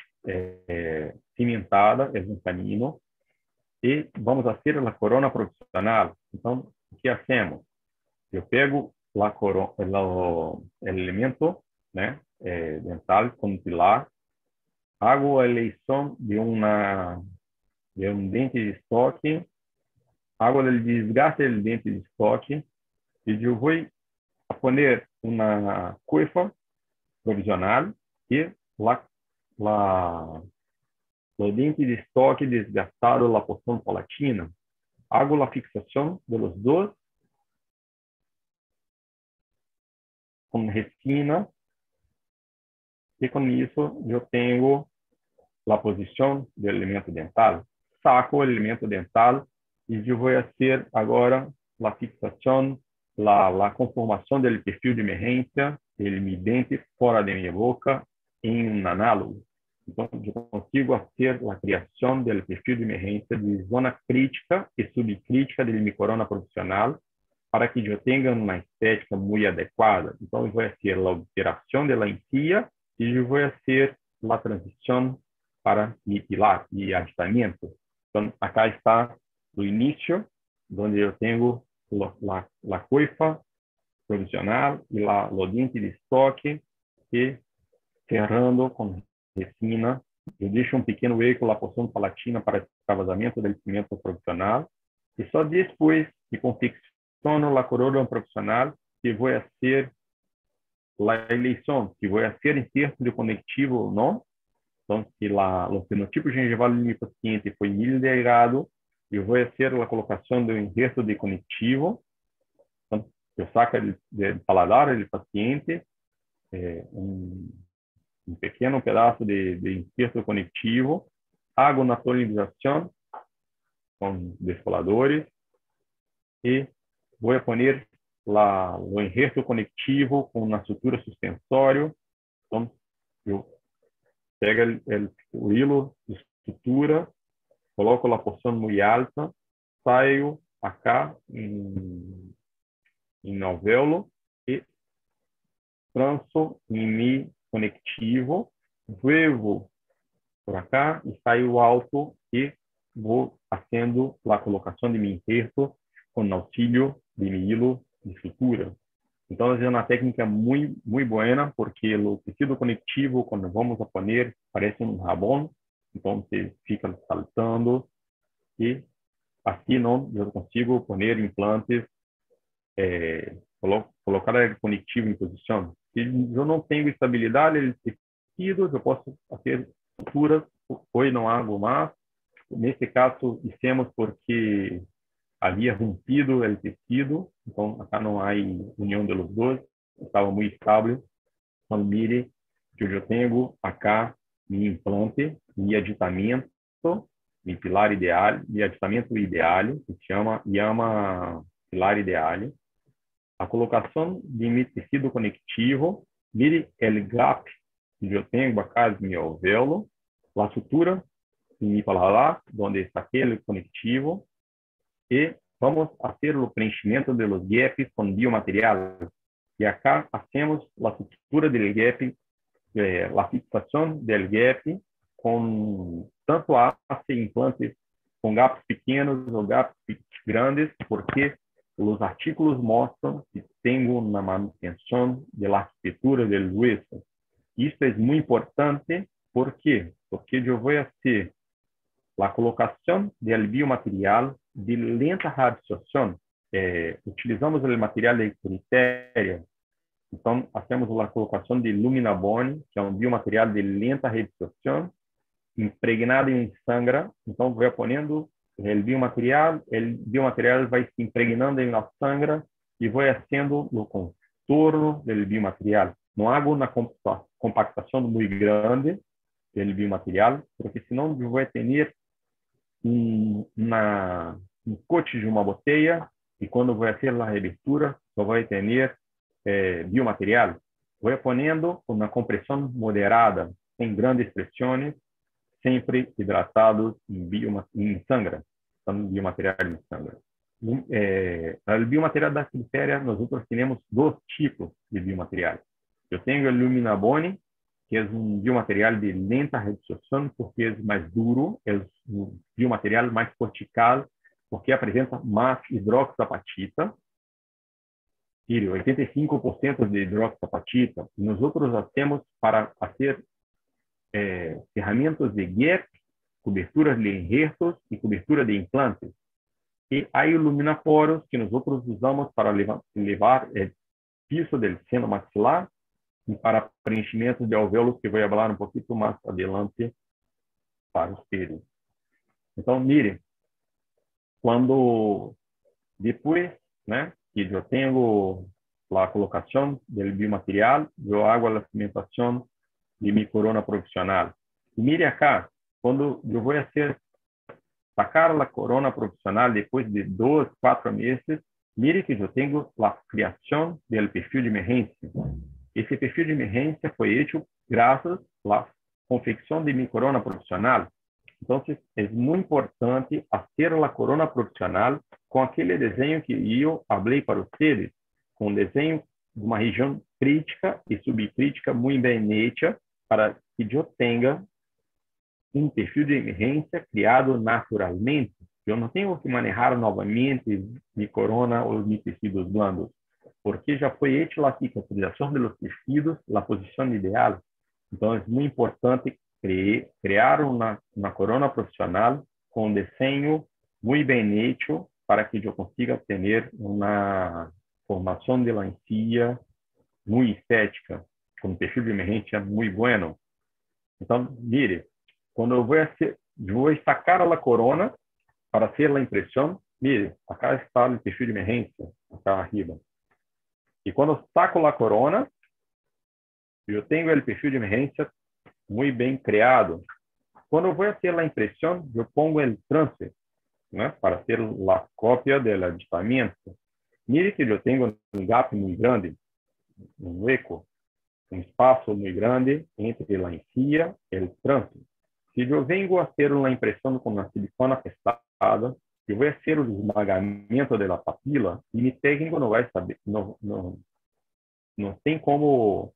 cimentada, é um canino, e vamos fazer a corona profissional. Então, o que hacemos? Eu pego o elemento, né, dental com pilar, hago a eleição de um dente de estoque, hago o desgaste do dente de estoque, e eu vou poner uma coifa provisional e o dente de estoque desgastado, la porción palatina. Hago la fixación de los dos con resina y con eso yo tengo la posición del elemento dental. Saco el elemento dental y yo voy a hacer ahora la fixación, la conformación del perfil de emergência de mi dente fora de mi boca en un análogo. Então, eu consigo fazer a criação do perfil de emergência de zona crítica e subcrítica de minha corona profissional para que eu tenha uma estética muito adequada. Então, eu vou fazer a obturação da encía e eu vou fazer a transição para mi pilar e ajustamento. Então, acá está o início, onde eu tenho a coifa provisional e o dente de estoque e cerrando com resina, eu deixo um pequeno eco na porção palatina para extravasamento do cimento profissional e só depois que confecciono a corona profissional que vou fazer a eleição, que vou fazer inserto de conectivo ou não. Então, se o fenotipo gengival do meu paciente foi muito delgado, eu vou fazer a colocação do inserto de conectivo. Então, eu saco do paladar do paciente um pequeno pedaço de inserto conectivo, hago na tonalização com descoladores e vou poner o inserto conectivo com uma sutura suspensório. Então, eu pego o hilo de sutura, coloco a porção muito alta, saio acá em alvéolo e transo em mi conectivo, vuelvo por acá e saio alto e vou fazendo a colocação de meu injerto com auxílio de meu hilo de sutura. Então, é uma técnica muito boa, porque o tecido conectivo, quando vamos a poner, parece um rabão, então você fica saltando e assim não eu consigo poner implantes, colocar o conectivo em posição. Se eu não tenho estabilidade de tecidos, eu posso fazer suturas, hoje não hago mais. Nesse caso, fizemos porque havia rompido o tecido, então acá não há união dos dois, estava muito estável. Então, mire que eu tenho acá meu implante, meu aditamento, meu pilar ideal, meu aditamento ideal, que se chama pilar ideal. A colocação de meu tecido conectivo, mire o gap que eu tenho acá no meu alvéolo, a sutura, e para lá, onde está aquele conectivo, e vamos fazer o preenchimento de los gaps com biomaterial. E acá hacemos a sutura del gap, a fixação del gap com tanto hace implantes com gaps pequenos ou gaps grandes, porque os artículos mostram que tenho uma manutenção da arquitetura do hueso. Isso é muito importante, ¿por quê? Porque eu vou fazer a colocação do biomaterial de lenta reabsorção. Utilizamos o material de critério, então fazemos a colocação de luminabone, que é um biomaterial de lenta reabsorção, impregnado em sangra. Então vou ponendo o biomaterial vai se impregnando em la sangra e vou fazendo o contorno do biomaterial. Não hago uma compactação muito grande do biomaterial, porque senão eu vou ter um cote de uma botella e quando vou fazer a reabertura, só vou ter biomaterial. Vou ponendo uma compressão moderada, sem grandes pressões, sempre hidratados em sangra, biomaterial em sangra. O biomaterial da Critéria, nós temos dois tipos de biomaterial. Eu tenho o luminabone, que é um biomaterial de lenta reabsorção, porque é mais duro, é um biomaterial mais cortical, porque apresenta mais hidroxapatita, 85% de hidroxapatita. Nós outros temos para fazer ferramentas de gap, coberturas de enjertos e cobertura de implantes. E há iluminaporos que nós outros usamos para levar piso do seno maxilar e para preenchimento de alvéolos, que vou falar um pouquinho mais adelante para os pelos. Então, mire, quando depois, que eu tenho a colocação do biomaterial, eu hago a cimentação de minha corona profissional. E mire acá, quando eu vou sacar a corona profissional depois de 2, 4 meses, mire que eu tenho a criação do perfil de emergência. Esse perfil de emergência foi feito graças à confecção de minha corona profissional. Então, é muito importante fazer a corona profissional com aquele desenho que eu falei para vocês, com um desenho de uma região crítica e subcrítica muito bem hecha, para que eu tenha um perfil de emergência criado naturalmente. Eu não tenho que manejar novamente minha corona ou meus tecidos blandos, porque já foi feita a cicatrização dos tecidos, a posição ideal. Então, é muito importante criar uma corona profissional com um desenho muito bem feito para que eu consiga ter uma formação de la encía muito estética, com um perfil de emergência muito bueno. Então, mire, quando eu vou sacar a corona para fazer a impressão, mire, acá está o perfil de emergência, acá arriba. E quando eu saco a corona, eu tenho o perfil de emergência muito bem criado. Quando eu vou fazer a impressão, eu pongo o transfer, para fazer a cópia do aditamento. Mire que eu tenho um gap muito grande, um hueco, um espaço muito grande entre a encía e o transfer. Se eu venho a fazer uma impressão com uma silicona pesada, eu vou fazer o esmagamento da papila e meu técnico não vai saber, não tem como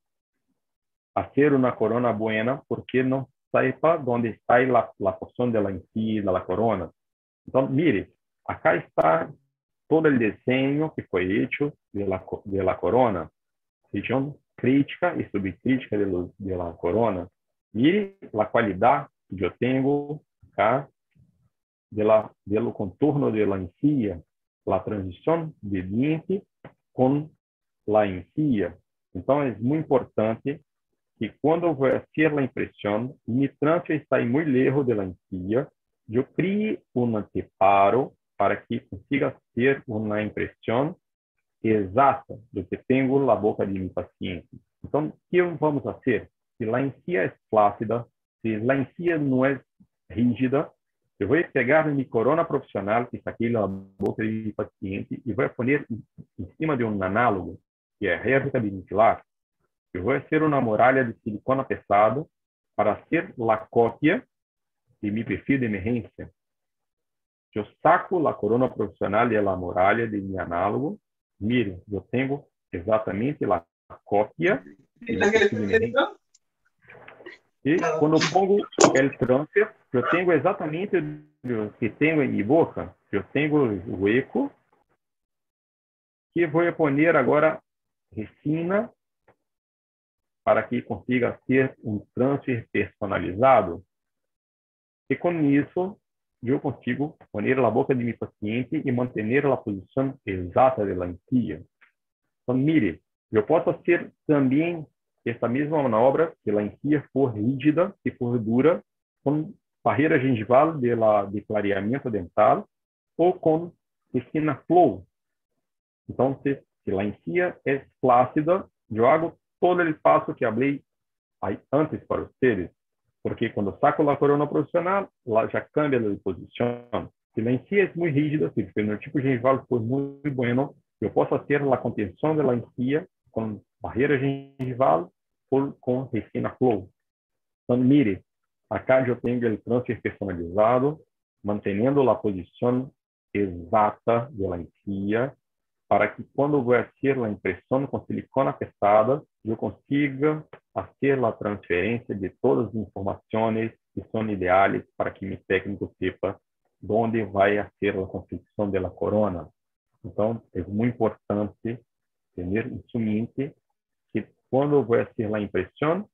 fazer uma corona buena porque não sepa onde está a porção da encía, da corona. Então, mire, acá está todo o desenho que foi feito da corona, região crítica e subcrítica da corona. Mire a qualidade que eu tenho acá do contorno da encía, a transição de diente com a encía. Então, é muito importante que quando eu vou fazer a impressão, mi transfer está muito lejos da encía, eu crie um anteparo para que consiga ter uma impressão exata do que tenho na boca de meu paciente. Então, o que vamos fazer? Se a encía é flácida, se a encía não é rígida, eu vou pegar minha corona profissional que está aqui na boca de meu paciente e vou pôr em cima de um análogo, que é réplica bilateral. Eu vou fazer uma muralha de silicona pesado para ser a cópia de meu perfil de emergência. Eu saco a corona profissional e a muralha de meu análogo. Mire, eu tenho exatamente a cópia de meu perfil de emergência. E quando eu pongo o transfer, eu tenho exatamente o que tenho em minha boca. Eu tenho o eco, que vou pôr agora resina, para que consiga ter um transfer personalizado. E com isso, eu consigo pôr na boca de meu paciente e manter a posição exata da encía. Então, mire, eu posso fazer também essa mesma manobra, se a encía for rígida, se for dura, com barreira gengival de clareamento dental ou com resina flow. Então, se a encía é flácida, eu hago todo o passo que falei antes para vocês, porque quando saco a corona profissional, lá já cambia de posição. Se a encía é muito rígida, se o fenotipo gengival for muito bueno, eu posso fazer a contenção da encía com barreira gengival ou com resina flow. Então, mire, acá eu tenho o transfer personalizado, mantendo a posição exata da encía, para que quando eu vou fazer a impressão com silicona pesada, eu consiga fazer a transferência de todas as informações que são ideais para que meu técnico sepa onde vai ser a construção da corona. Então, é muito importante ter isso em mente, que quando eu vou fazer a impressão,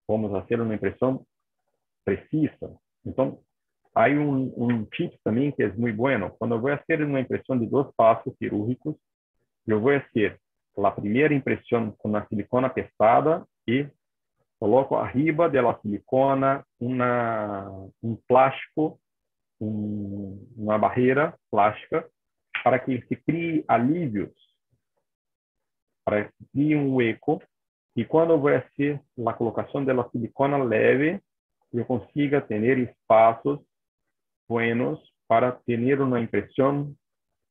vamos fazer uma impressão precisa. Então, há um tip também que é muito bueno. Quando eu vou fazer uma impressão de 2 passos cirúrgicos, eu vou fazer a primeira impressão com a silicona pesada e coloco arriba da silicona um plástico, uma barreira plástica, para que se crie alívios, para que crie um eco. E quando eu vou fazer a colocação da silicona leve, eu consiga ter espaços buenos para ter uma impressão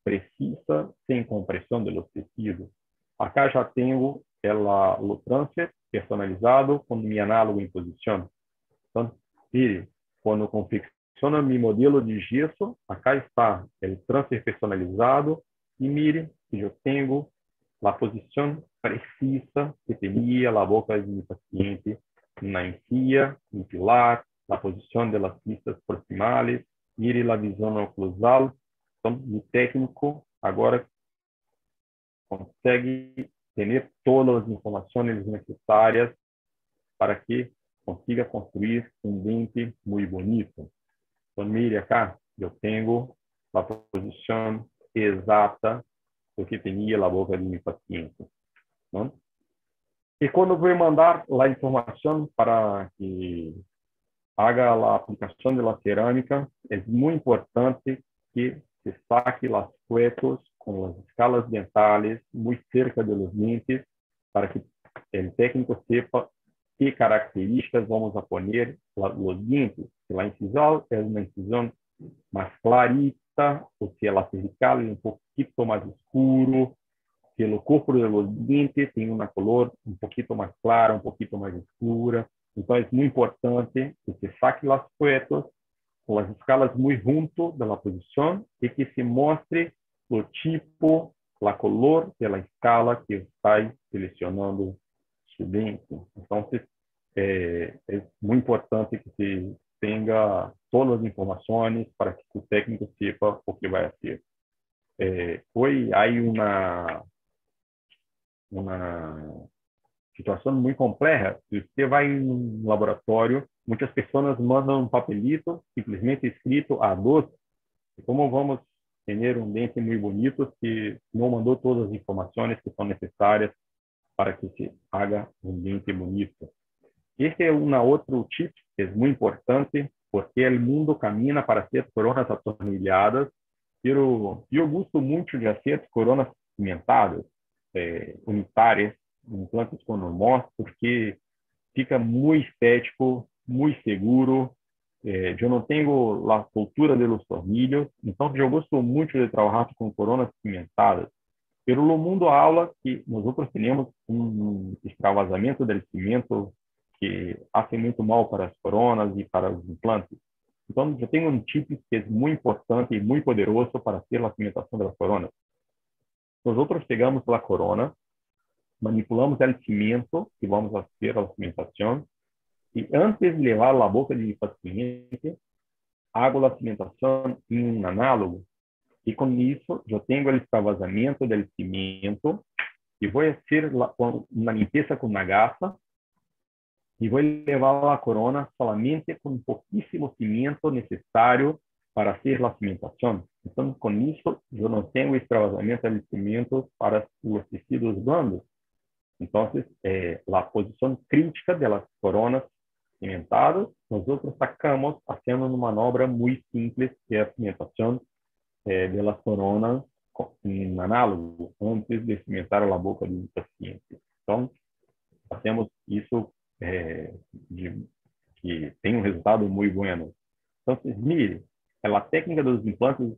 precisa, sem compressão dos tecidos. Acá já tenho o transfer personalizado com meu análogo em posição. Então, mire, quando confecciono meu modelo de gesso, acá está o transfer personalizado e mire que eu tenho a posição precisa que teria a boca do meu paciente na encía, no pilar, a posição das pistas proximais, mire a visão oclusal. Então, o técnico agora consegue ter todas as informações necessárias para que consiga construir um dente muito bonito. Então, mire acá, eu tenho a posição exata do que tinha a boca de meu paciente. Não? E quando vou mandar a informação para que haga a aplicação da cerâmica, é muito importante que se saque as fotos com as escalas dentais muito cerca de los dentes, para que o técnico sepa que características vamos a poner los dientes. Se a incisão é uma incisão mais clarita, ou se a cervical é um pouquinho mais escuro, se o corpo dos dentes tem uma cor um pouquinho mais clara, um pouquinho mais escura. Então, é muito importante que se saque as fotos com as escalas muito junto da posição e que se mostre o tipo, a cor da escala que está selecionando o dente. Então, é muito importante que se tenha todas as informações para que o técnico sepa o que vai fazer. Hoje há uma situação muito complexa. Se você vai em um laboratório, muitas pessoas mandam um papelito simplesmente escrito A2. E como vamos ter um dente muito bonito se não mandou todas as informações que são necessárias para que se haga um dente bonito? Este é um outro tip que é muito importante, porque o mundo caminha para ser coronas atornilhadas. Eu gosto muito de fazer coronas pigmentadas, unitárias, implantes com normós, porque fica muito estético, muito seguro. Eu não tenho a cultura dos tornilhos, então eu gosto muito de trabalhar com coronas pigmentadas. Pero no mundo aula que nós temos extravasamento do cimento que faz muito mal para as coronas e para os implantes. Então, eu tenho um tip que é muito importante e muito poderoso para ter a cimentação das coronas. Nós pegamos a corona, manipulamos o cimento que vamos fazer a cimentação e antes de levar à boca do paciente, hago a cimentação em um análogo e com isso eu tenho o extravasamento do cimento e vou fazer uma limpeza com uma gasa e vou levar a corona somente com pouquíssimo cimento necessário para fazer a cimentação. Então, com isso, eu não tenho extravasamento de cimento para os tecidos blandos. Então, a posição crítica das coronas cimentadas, nós sacamos fazendo uma manobra muito simples, que é a cimentação das coronas em análogo, antes de cimentar a boca do paciente. Então, fazemos isso que tem um resultado muito bom. Então, mire, a técnica dos implantes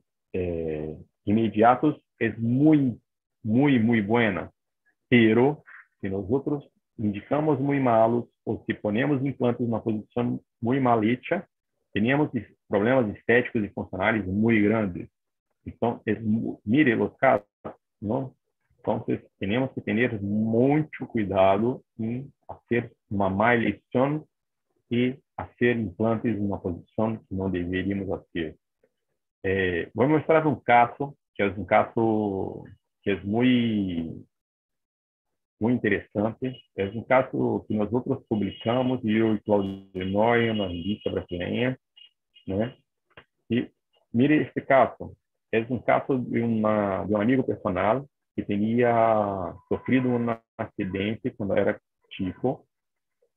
imediatos é muito, muito, muito boa, pero se nós indicamos muito malos ou se ponemos implantes numa posição muito mal hecha, teríamos problemas estéticos e funcionais muito grandes. Então, mire os casos, não? Então, temos que ter muito cuidado em fazer uma má eleição e fazer implantes em uma posição que não deveríamos fazer. Vou mostrar um caso que é um caso que é muito interessante. É um caso que nós publicamos, eu e Claudio Noia, na revista brasileira, né? E mire este caso. É um caso de um amigo personal que tinha sofrido um acidente quando era chico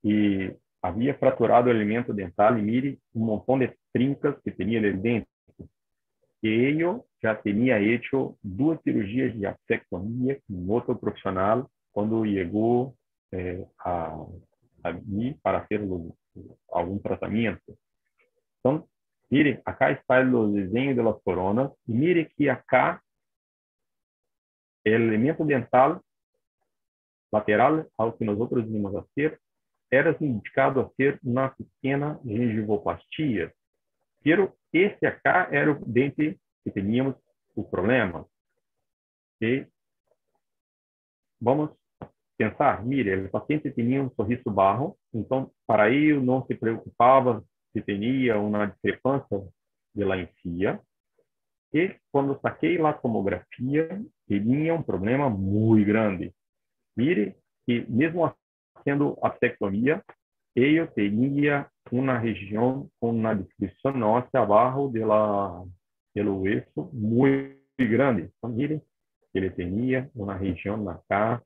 e havia fraturado o elemento dental e mire um montão de trincas que tinha no dente. E ele já tinha feito 2 cirurgias de astectomia com outro profissional quando chegou a mim para fazer algum tratamento. Então, mire, acá está o desenho das coronas e mire que acá o elemento dental lateral ao que nós íamos fazer era indicado a ser uma pequena gengivoplastia. Pero esse acá era o dente que tínhamos o problema. E vamos pensar, mire, o paciente tinha um sorriso barro, então para ele não se preocupava se tinha uma discrepância de la encía. E quando saquei a tomografia, tinha um problema muito grande. Mire que mesmo sendo astectomia, ele tinha uma região com uma distribuição óssea abaixo do hueso muito grande. Então, mire, ele tinha uma região na cara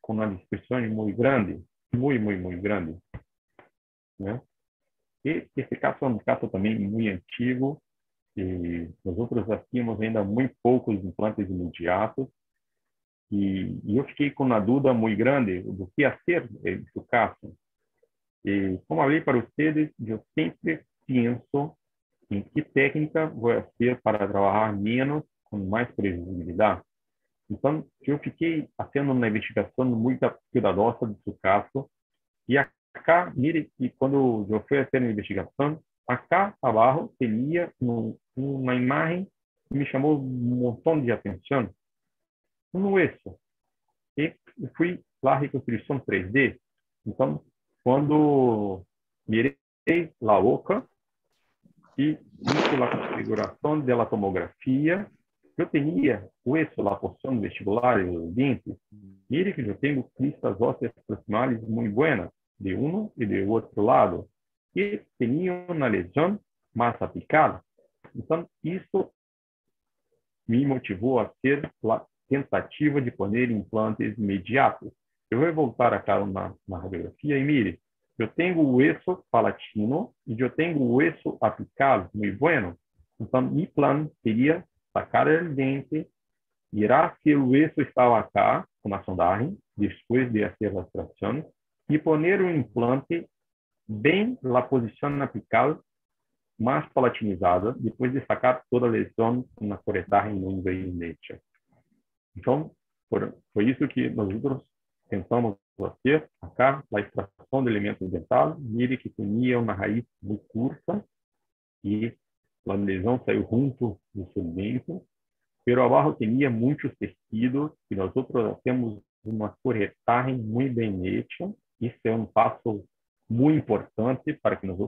com uma distribuição muito grande, muito grande, né? E esse caso é um caso também muito antigo, e nós tínhamos ainda muito poucos implantes imediatos, e eu fiquei com uma dúvida muito grande do que fazer nesse caso. E como falei para vocês, eu sempre penso em que técnica vou fazer para trabalhar menos, com mais previsibilidade. Então, eu fiquei fazendo uma investigação muito cuidadosa desse caso, e acá, mire, que quando eu fui fazer a investigação, acá abaixo tinha uma imagem que me chamou um montão de atenção. Um hueso. E fui lá, reconstrução 3D. Então, quando mirei a boca e hice a configuração da tomografia, eu tinha isso, a porção vestibular dos dentes. Mire que eu tenho cristas ósseas proximais muito boas, de um e de outro lado, e tinha uma lesão mais apical. Então, isso me motivou a ter a tentativa de poner implantes imediatos. Eu vou voltar acá na radiografia e mire, eu tenho o hueso palatino e eu tenho o hueso apical muito bueno. Então, meu plano seria sacar o dente, mirar se o hueso estava acá, com a sondagem, depois de fazer a extração, e poner o implante bem na posição apical mais palatinizada, depois de sacar toda a lesão na coretagem no gabinete. Então, foi isso que nós tentamos fazer acá, a extração do elemento dental. Mire que tinha uma raiz muito curta e a lesão saiu junto do seu dente, pero abaixo tinha muitos tecidos e nós temos uma coretagem muito bem hecha. Isso é um passo muito importante para que nós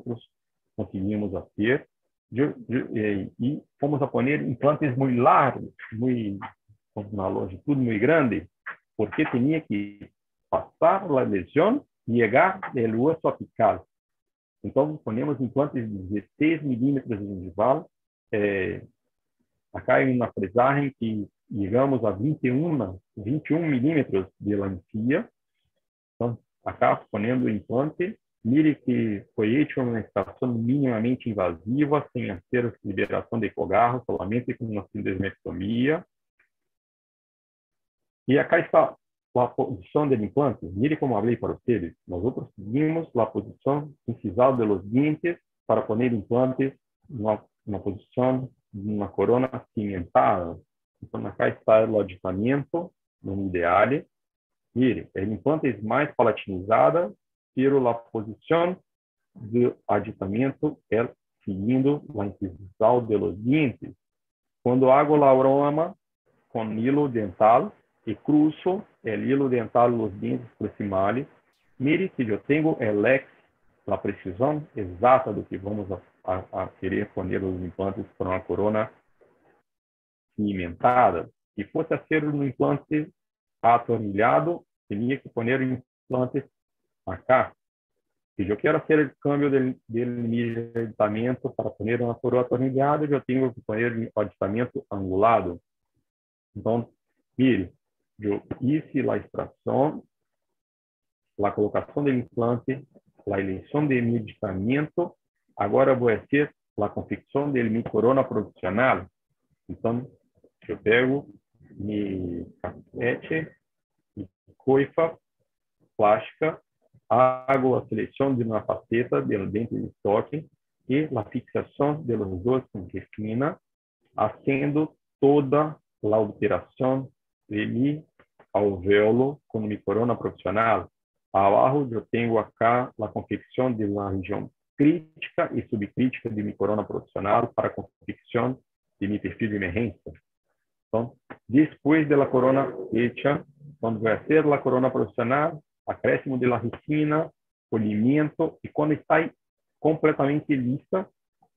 conseguimos fazer. E fomos a poner implantes muito largos, com uma longitude muito grande, porque tinha que passar a lesão e chegar ao osso apical. Então, ponemos implantes de 16 milímetros de gengival. Acá em uma fresagem que chegamos a 21 milímetros de lancia. Então, acá ponendo o implante. Mire que foi feita uma extração minimamente invasiva, sem ter liberação de cogarro, somente com uma sindesmectomia. E acá está a posição do implante. Mire como falei para vocês. Nós seguimos a posição incisal dos dentes para poner implantes na posição de uma corona cimentada. Então, acá está o aditamento, no ideal. Mire, o implante é mais palatinizada, pero a posição do aditamento é seguindo a incisal dos dentes. Quando hago o aroma com hilo dental e cruzo o hilo dental nos dentes proximais, mire que eu tenho el ex, a precisão exata do que vamos a querer poner os implantes para uma corona cimentada. Se fosse ser um implante atornilhado, teria que poner o implante acá. Se eu quero fazer o câmbio de aditamento para poner uma coroa atornilhada, eu tenho que poner o aditamento angulado. Então, mire, eu hice a extração, a colocação do implante, a eleição de medicamento. Agora vou fazer a confecção de minha corona provisional. Então, eu pego minha cafete, minha coifa plástica, hago a seleção de uma faceta do dente de estoque e a fixação de los dois com esquina, haciendo toda a operação de mi alvéolo com mi corona profissional. Abaixo eu tenho acá a confecção de uma região crítica e subcrítica de mi corona profissional para a confecção de mi perfil de emergência. Então, depois da corona hecha, quando vai ser a corona profissional, acréscimo de la resina, polimento, e quando está completamente lista,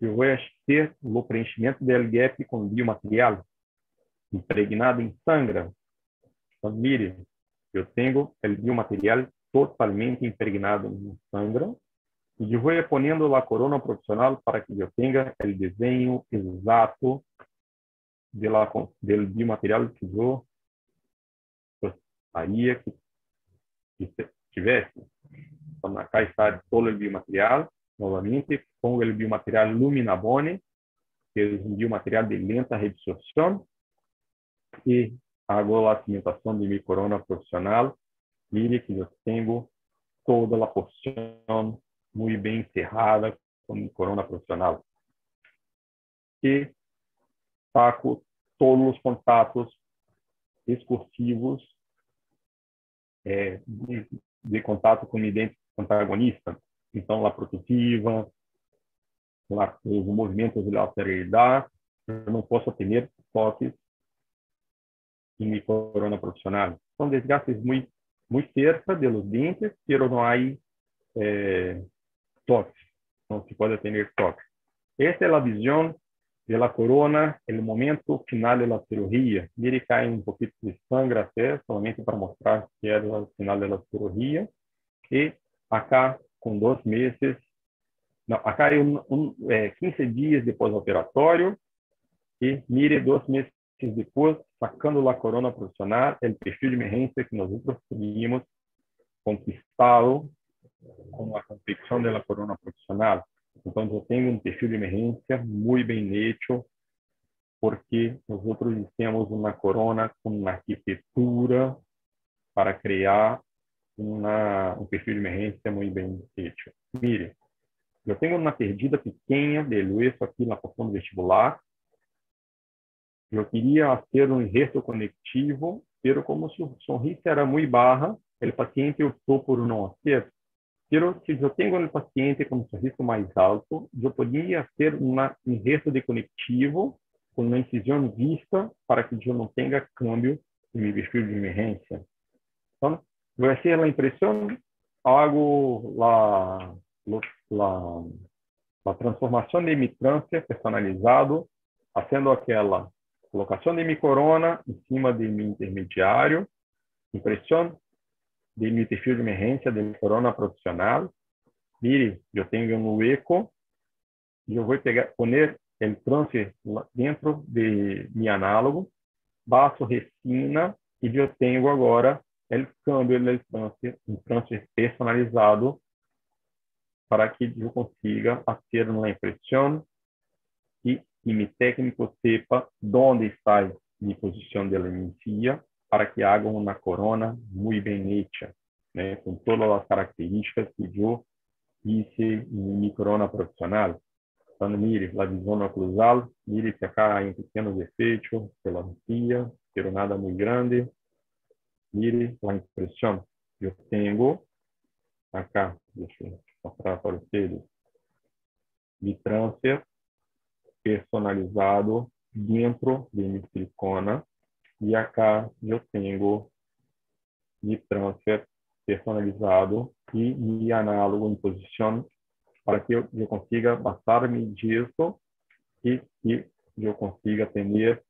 eu vou ter o preenchimento do gap com biomaterial impregnado em sangra. Então, mire, eu tenho o biomaterial totalmente impregnado em sangra e eu vou ponendo a corona profissional para que eu tenha o desenho exato do biomaterial que eu gostaria que tivesse. Então, acá está todo o biomaterial, novamente, com o biomaterial Luminabone, que é um biomaterial de lenta reabsorção, e hago a cimentação de minha corona profissional. Mire que eu tenho toda a porção muito bem encerrada com minha corona profissional. E saco todos os contatos excursivos de contato com o dente antagonista. Então, a protusiva, os movimentos de lateralidade, eu não posso ter toques em minha corona profissional. São desgastes muito muy cerca de los dientes, pero no hay toque, no se puede tener toque. Esta es la visión de la corona en el momento final de la cirugía. Mire, cae un poquito de sangre até, solamente para mostrar que era el final de la cirugía. Y acá, con 2 meses, no, acá hay 15 días de pós-operatório. E mire, 2 meses depois, sacando la corona profissional, o perfil de emergência que nós conseguimos conquistado com a confecção da corona profissional. Então, eu tenho um perfil de emergência muito bem hecho, porque nós temos uma corona com uma arquitetura para criar um perfil de emergência muito bem hecho. Mire, eu tenho uma perdida pequena de hueso aqui na porção vestibular. Eu queria fazer um enxerto conectivo, mas como o sorriso era muito baixo, o paciente optou por não fazer. Mas se eu tenho um paciente com um sorriso mais alto, eu poderia fazer um enxerto de conectivo com uma incisão vista para que eu não tenha câmbio em meu perfil de emergência. Então, vou fazer a impressão, hago a transformação de mi transfer personalizado, fazendo aquela colocação de mi corona em cima de mi intermediário, impressão de mi perfil de emergência de mi corona profissional. Mire, eu tenho um eco e eu vou poner o transfer dentro de mi análogo, baixo resina e eu tenho agora o câmbio do transfer, um transfer personalizado para que eu consiga fazer uma impressão e mi técnico sepa onde está a posição da encía para que haga uma corona muito bem hecha, né, com todas as características que eu hice em minha corona profissional. Então, mire, a visão oclusal, mire que acá há pequenos defeitos pela encía, pero nada muito grande. Mire a impressão. Eu tenho acá, deixa eu mostrar para vocês, mi transfer personalizado dentro de mi silicona e acá eu tenho mi transfer personalizado e mi análogo em posição para que eu consiga passar mi gesso e eu consiga ter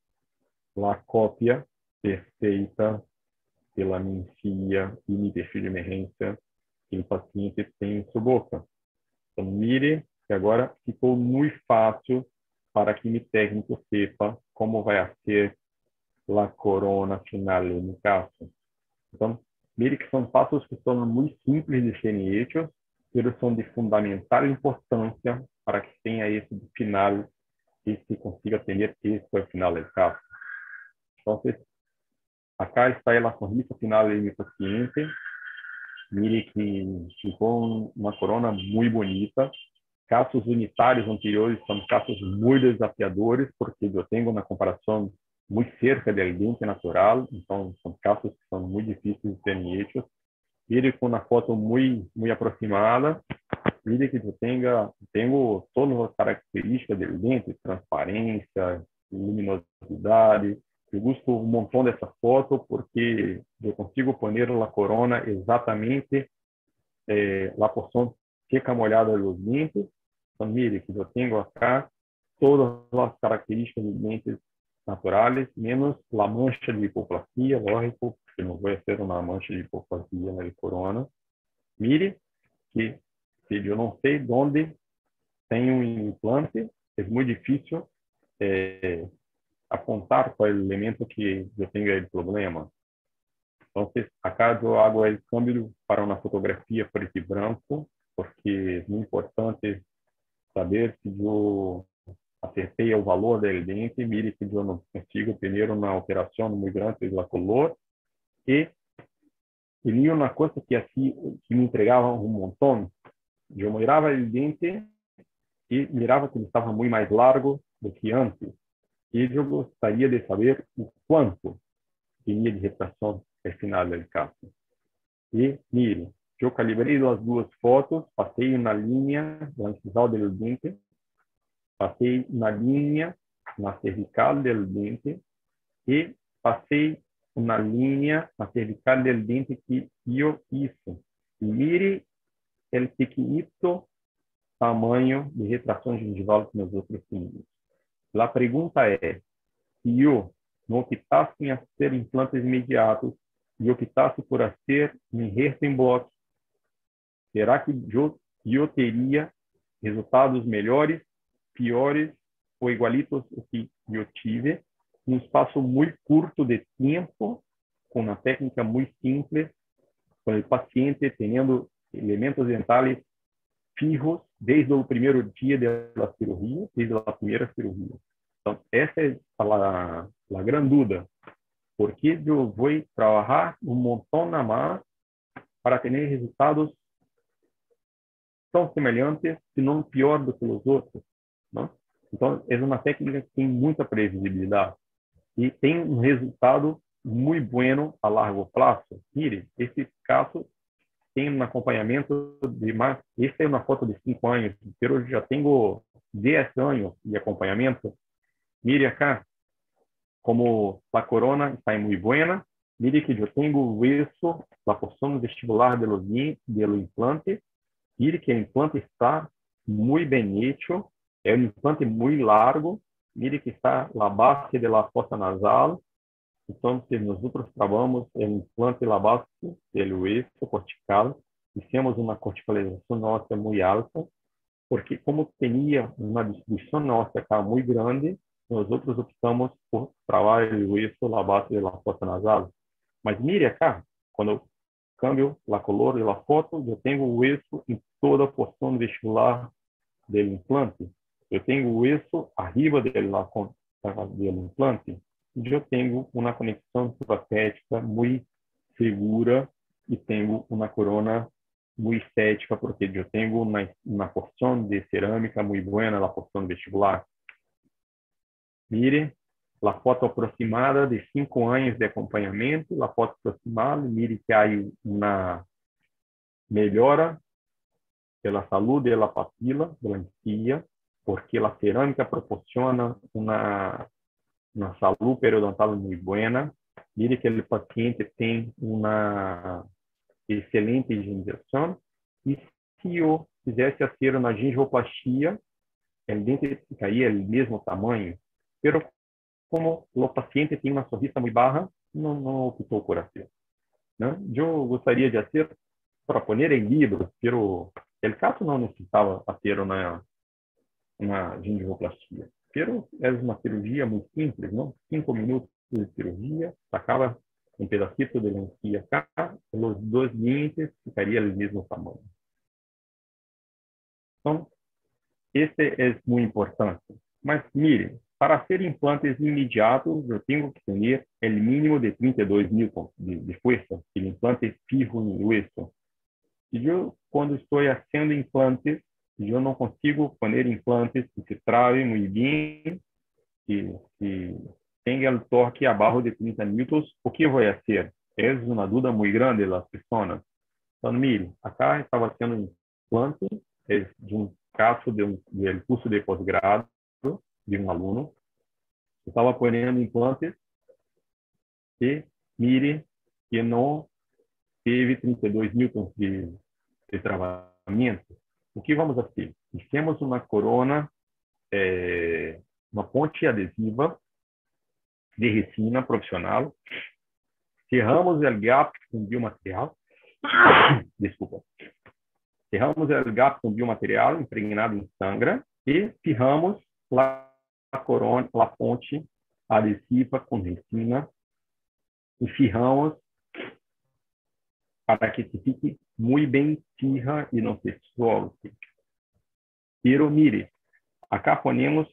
a cópia perfeita pela minha encía e mi perfil de emergência que o paciente tem em sua boca. Então, mire que agora ficou muito fácil para que mi técnico sepa como vai ser a corona final no caso. Então, mire que são passos que são muito simples de serem hechos, mas são de fundamental importância para que tenha esse final e se consiga ter esse ao final do caso. Então, acá está a sonrisa final de meu paciente. Mire que ficou uma corona muito bonita. Casos unitários anteriores são casos muito desafiadores, porque eu tenho uma comparação muito cerca do dente natural, então são casos que são muito difíceis de serem hechos. Mire com uma foto muito aproximada, mire que eu tenho todas as características do dente, transparência, luminosidade. Eu gosto um montão dessa foto porque eu consigo pôr a corona exatamente a porção seca molhada dos dentes. Então, mire que eu tenho acá todas as características dos dentes naturais, menos a mancha de hipoplasia, lógico, porque não vai ser uma mancha de hipoplasia na corona. Mire que se eu não sei onde tem um implante, é muito difícil apontar qual é o elemento que eu tenho aí de problema. Então, acá eu hago o câmbio para uma fotografia preto e branco, porque é muito importante saber se eu acertei o valor do dente, mire que eu não consigo ter uma alteração muito grande da color. E tinha uma coisa que assim que me entregava um montão. Eu mirava o dente e mirava que ele estava muito mais largo do que antes. E eu gostaria de saber o quanto tinha de retração ao final do caso. E, mire, eu calibrei as duas fotos, passei na linha da incisal do dente, passei na linha na cervical do dente e passei una línea na cervical del diente que yo hice. Y mire el pequeñito tamaño de retração gengival que nosotros temos. A pergunta é, se eu não optasse em fazer implantes imediatos e optasse por fazer um enxerto em bloco, será que eu teria resultados melhores, piores ou igualitos ao que eu tive em um espaço muito curto de tempo, com uma técnica muito simples, com o paciente tendo elementos dentais fijos desde o primeiro dia da cirurgia, desde a primeira cirurgia. Então, essa é a grande dúvida. Por que eu vou trabalhar um montão na mais para ter resultados tão semelhantes, se não pior do que os outros? Não? Então, é uma técnica que tem muita previsibilidade e tem um resultado muito bueno a largo prazo. Mire, esse caso tem um acompanhamento de mais... Essa é uma foto de 5 anos, eu já tenho 10 anos de acompanhamento. Mire acá, como a corona está muito buena. Mire que eu tenho isso, a porção vestibular do implante. Mire que o implante está muito bem hecho. É um implante muito largo. Mire que está a base da fossa nasal. Então, nós trabalhamos o implante na base do eixo cortical. Fizemos uma corticalização óssea muito alta, porque como tinha uma distribuição óssea muito grande, nós optamos por trabalhar o eixo na base da fossa nasal. Mas mire acá, quando eu cambio a cor da foto, eu tenho o eixo em toda a porção vestibular do implante. Eu tenho o eixo arriba do implante. E eu tenho uma conexão protética muito segura e tenho uma corona muito estética, porque eu tenho uma porção de cerâmica muito boa na porção vestibular. Mire a foto aproximada de 5 anos de acompanhamento, a foto aproximada, mire que há uma melhora pela saúde da papila, da encía, porque a cerâmica proporciona uma saúde periodontal muito boa. Mire que o paciente tem uma excelente higienização. E se eu fizesse fazer uma gengivoplastia, o dente ficaria do mesmo tamanho, mas como o paciente tem uma sorriso muito baixa, não optou por fazer. Eu gostaria de fazer para pôr em livros, mas o caso não necessitava fazer uma gengivoplastia. É uma cirurgia muito simples, não? 5 minutos de cirurgia, acaba um pedacito de encía acá, os 2 dentes ficariam do mesmo tamanho. Então, esse é muito importante. Mas, mire, para ser implantes imediatos, eu tenho que ter o mínimo de 32 newtons de força, o implante fijo em hueso. E eu, quando estou fazendo implantes, eu não consigo pôr implantes que se travem muito bem, que tenha o torque abaixo de 30 newtons. O que eu vou fazer? É uma dúvida muito grande das pessoas. Então, mire, acá estava sendo um implante de um caso de curso de pós-grado de um aluno. Eu estava ponendo implantes e mire que não teve 32 newtons de travamento. O que vamos fazer? Temos uma corona, uma ponte adesiva de resina profissional. Cerramos o gap com biomaterial. Desculpa. Cerramos o gap com biomaterial impregnado em sangra e firmamos a corona, a ponte adesiva com resina e firmamos para que se fique muito bem firme e não se solte. Pero mire, acá ponemos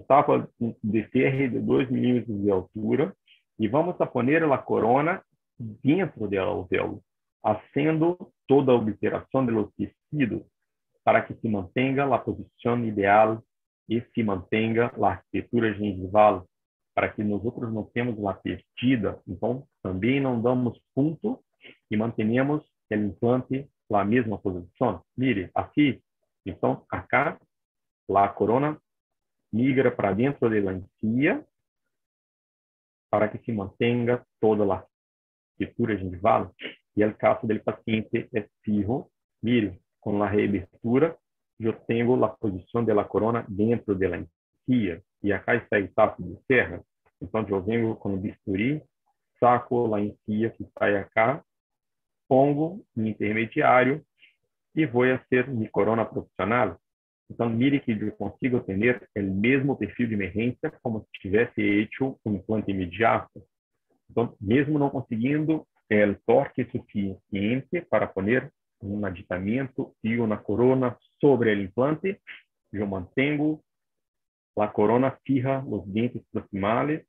tapa de ferro de 2 milímetros de altura e vamos a poner a corona dentro do alvéolo, haciendo toda a obliteração dos tecidos para que se mantenha a posição ideal e se mantenha a arquitetura gengival, para que nós não temos uma perdida. Então, também não damos ponto e mantenemos o implante na mesma posição. Mire, assim, então, acá, a corona migra para dentro da encía para que se mantenha toda a arquitetura gengival, e o caso do paciente é fijo. Mire, com a reabertura, eu tenho a posição da corona dentro da encía, e acá está o tato de serra. Então, eu venho com o bisturi, saco a encía que está acá, pongo no intermediário e vou a ser minha corona profissional. Então, mire que eu consigo ter o mesmo perfil de emergência como se tivesse feito um implante imediato. Então, mesmo não conseguindo o torque suficiente para poner um aditamento e uma corona sobre o implante, eu mantenho a corona fija os dentes proximales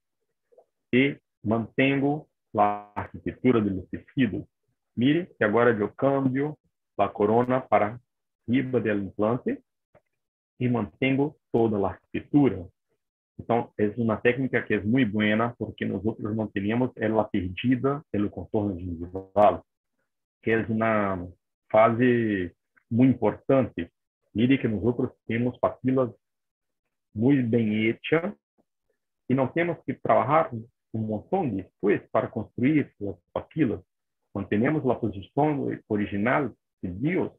e mantenho a arquitetura do tecido. Mire que agora eu cambio a corona para riba do implante e mantenho toda a arquitetura. Então, é uma técnica que é muito boa, porque nós outros não temos ela perdida pelo contorno gengival, que é uma fase muito importante. Mire que nós outros temos papilas muito bem hechas e não temos que trabalhar um montão depois para construir as papilas. Mantemos a posição original que Deus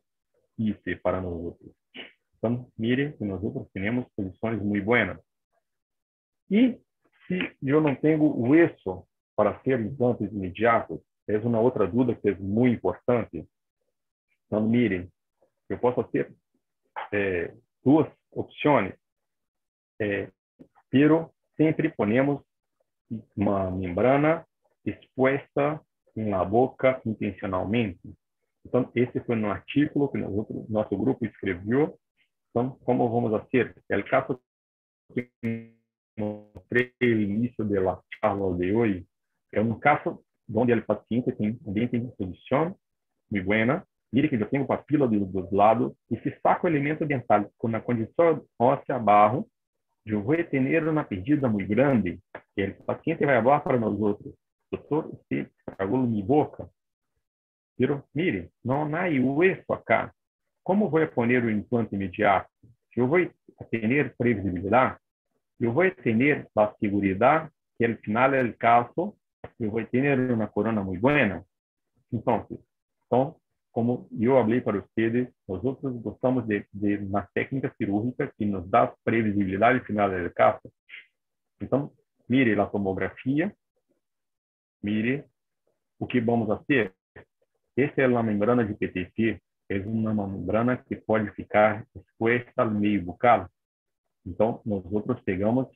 disse para nós outros. Então, mire que nós outros temos posições muito boas. E se eu não tenho o hueso para ser implantes imediatos, é uma outra dúvida que é muito importante. Então, mire, eu posso ter duas opções, pero sempre ponemos uma membrana exposta na boca intencionalmente. Então, esse foi um artigo que nosso grupo escreveu. Então, como vamos fazer? É o caso que mostrei no início da charla de hoje. É um caso onde o paciente tem um dente em posição muito boa. Mire que eu tenho papila dos lados e se saco o elemento dental com a condição óssea abaixo, eu vou ter uma perdida muito grande. E o paciente vai falar para nós outros: doutor, você estragou minha boca. Pero, mire, não há hueso acá. Como vou poner o implante imediato? Eu vou ter previsibilidade, eu vou ter a segurança que al final del caso eu vou ter uma corona muito boa. Então, como eu falei para vocês, nós outros gostamos de uma técnica cirúrgica que nos dá previsibilidade final del caso. Então, mire a tomografia, mire o que vamos fazer. Essa é a membrana de PTC, é uma membrana que pode ficar exposta ao meio bucal. Então, nós outros pegamos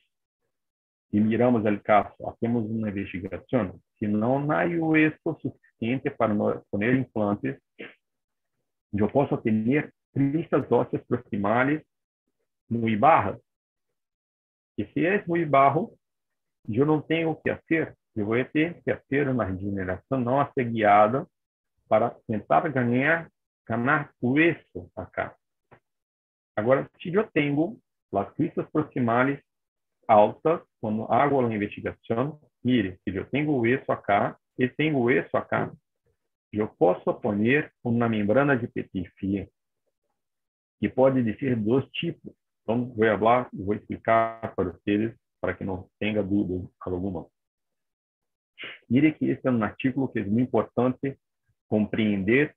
e miramos o caso, hacemos uma investigação. Se não há hueso suficiente para poner implantes, eu posso ter cristas ósseas proximais muito bajas. E se é muito baixo, eu não tenho o que fazer. Eu vou ter que fazer uma regeneração não asseguiada para tentar ganhar hueso acá. Agora, se eu tenho as cristas proximais altas, quando hago a investigação, mire, se eu tenho hueso acá e tenho hueso acá, eu posso poner uma membrana de PTFE, que pode ser dois tipos. Então, vou explicar para vocês, para que não tenha dúvida alguma. Mire que esse é um artigo que é muito importante compreender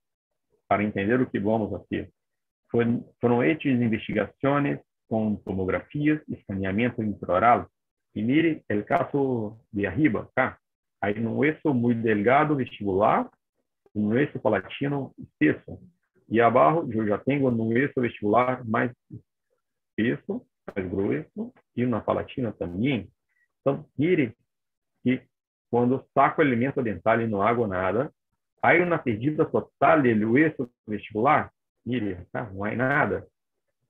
para entender o que vamos fazer. Foram hechas investigações com tomografias e escaneamento intraoral. E mire o caso de arriba, acá. Há um hueso muito delgado vestibular, um hueso palatino espesso. E abaixo eu já tenho um hueso vestibular mais espesso, mais grosso, e uma palatina também. Então, mire que quando saco o elemento dental e não hago nada, há uma perdida total do hueso vestibular. Mire, tá? Não há nada.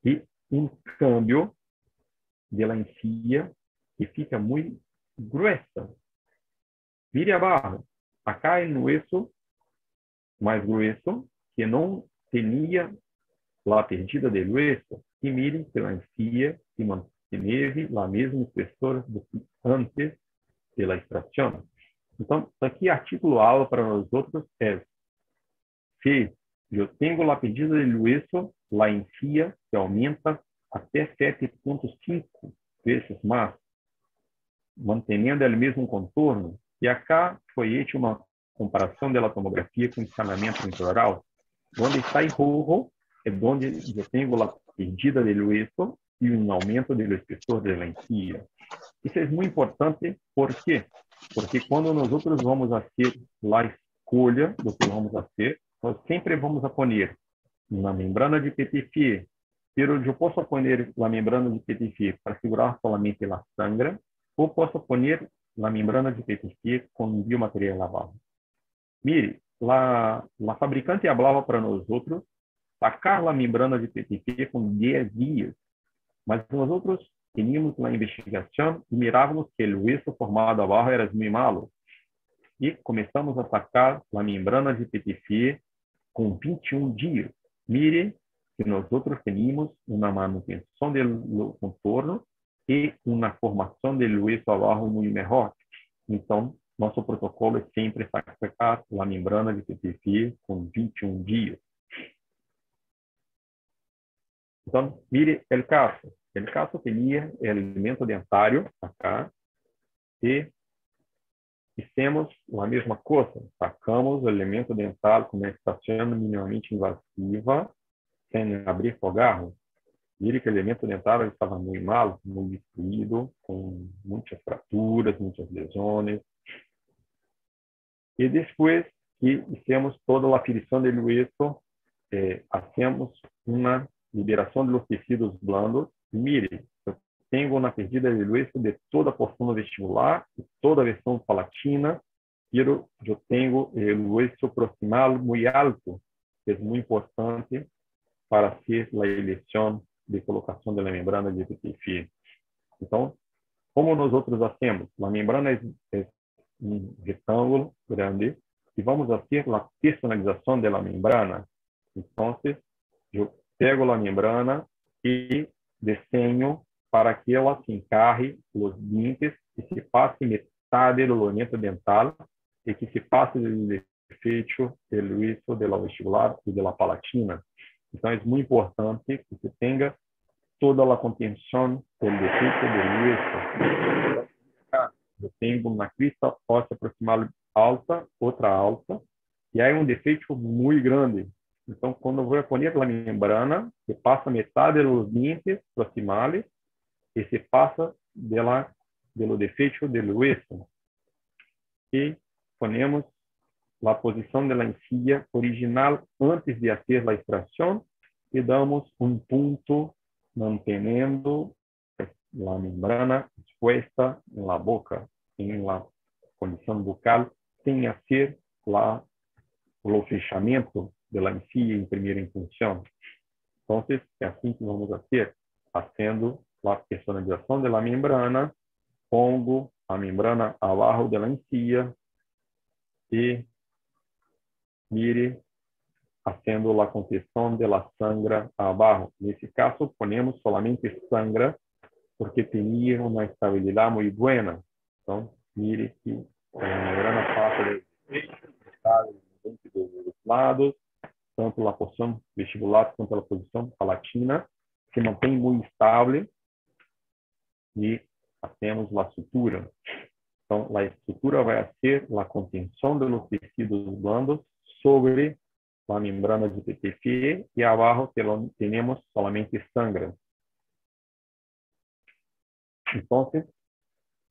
E um câmbio de la encía que fica muito gruesa. Mire abaixo. Acá é um hueso mais grueso que não tinha a perdida do hueso. E mire que la encía se manteve a mesma espessura do que antes da extração. Então, aqui artigo aula para nós outros é: se eu tenho a perdida do hueso, a encía se aumenta até 7,5 vezes mais, mantendo o mesmo contorno. E acá foi hecha uma comparação da tomografia com escaneamento intraoral. Onde está em rojo é onde eu tenho a perdida do hueso e um aumento do espessor da encía. Isso é muito importante, por quê? Porque quando nós vamos fazer a escolha do que vamos fazer, nós sempre vamos a poner na membrana de PTFE, pero eu posso poner a membrana de PTFE para segurar somente a sangra, ou posso poner a membrana de PTFE com biomaterial lavado. Mire, a fabricante falava para nós outros sacar a membrana de PTFE com 10 dias, mas nós outros tínhamos a investigação e mirávamos que o hueso formado abaixo era muito malo. E começamos a sacar a membrana de PTFE com 21 dias. Mire que nós outros tínhamos uma manutenção do contorno e uma formação do hueso abaixo muito melhor. Então, nosso protocolo é sempre sacar a membrana de PTFE com 21 dias. Então, mire o caso. O caso tinha elemento dentário acá e fizemos a mesma coisa. Sacamos o elemento dental com uma extração minimamente invasiva, sem abrir fogarro. Mire que o elemento dentário estava muito mal, muito destruído, com muitas fraturas, muitas lesões. E depois que fizemos toda a aferição do hueso, fazemos uma liberação dos tecidos blandos. Mire, eu tenho uma perdida de hueso de toda a porção vestibular e toda a versão palatina, pero eu tenho o hueso proximal muito alto, que é muito importante para fazer a eleição de colocação da membrana de PTFE. Então, como nós outros fazemos? A membrana é um retângulo grande e vamos fazer a personalização da membrana. Então, eu pego a membrana e desenho para que ela se encarre os dentes e se passe metade do elemento dental e que se passe o defeito do hueso da vestibular e da palatina. Então, é muito importante que você tenha toda a contenção do defeito do hueso. Eu tenho uma crista óssea proximal alta, outra alta, e aí um defeito muito grande. Então, quando eu vou pôr a membrana, se passa metade dos dentes proximais e se passa do defeito do hueso. E ponemos a posição da encía original antes de fazer a extração e damos um ponto mantendo a membrana expuesta na boca, em la condição bucal, sem fazer o fechamento da encía em primeira intenção. Então, é assim que vamos fazer, fazendo a personalização da membrana, pongo a membrana abaixo da encía e mire fazendo a contenção da sangra abaixo. Nesse caso, ponemos somente sangra, porque tinha uma estabilidade muito boa. Então, mire que a membrana passa dos lados, tanto a porção vestibular quanto a posição palatina, se mantém muito estável e temos a sutura. Então, a estrutura vai ser a contenção dos tecidos blandos sobre a membrana de PTFE e abaixo temos somente sangra. Então,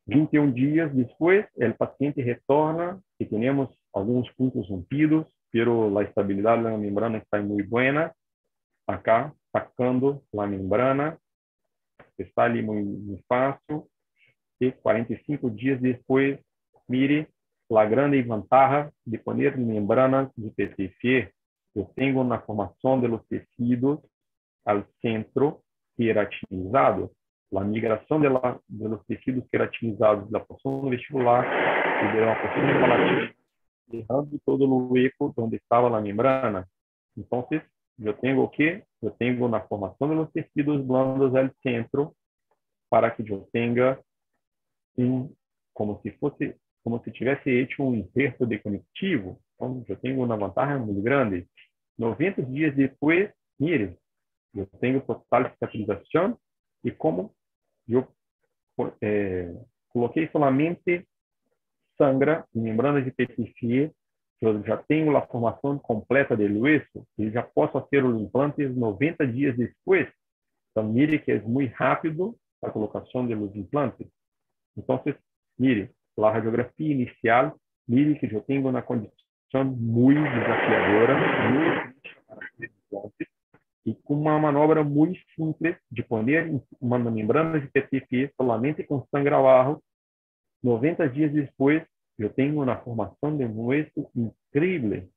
21 dias depois, o paciente retorna e temos alguns pontos rompidos, pero a estabilidade da membrana está muito boa. Acá, sacando a membrana, está ali muito fácil. E 45 dias depois, mire a grande vantagem de pôr membranas de PTFE. Eu tenho na formação dos tecidos ao centro queratinizado, a migração dos tecidos queratinizados da porção vestibular e da porção palatina, errando todo o eco onde estava a membrana. Então, eu tenho o quê? Eu tenho na formação dos tecidos blandos ao centro, para que eu tenha como se tivesse feito um enxerto deconectivo. Então, eu tenho uma vantagem muito grande. 90 dias depois, mire, eu tenho total cicatrização e como eu coloquei somente sangra en membranas de PTFE, yo ya tengo la formación completa del hueso y ya puedo hacer los implantes 90 días después. Entonces, mire que es muy rápido la colocación de los implantes. Entonces, mire, la radiografía inicial, mire que yo tengo una condición muy desafiadora, muy difícil para hacer implantes, y con una manobra muy simple de poner una membrana de PTFE solamente con sangre abajo. 90 días después, yo tengo una formación de hueso increíble.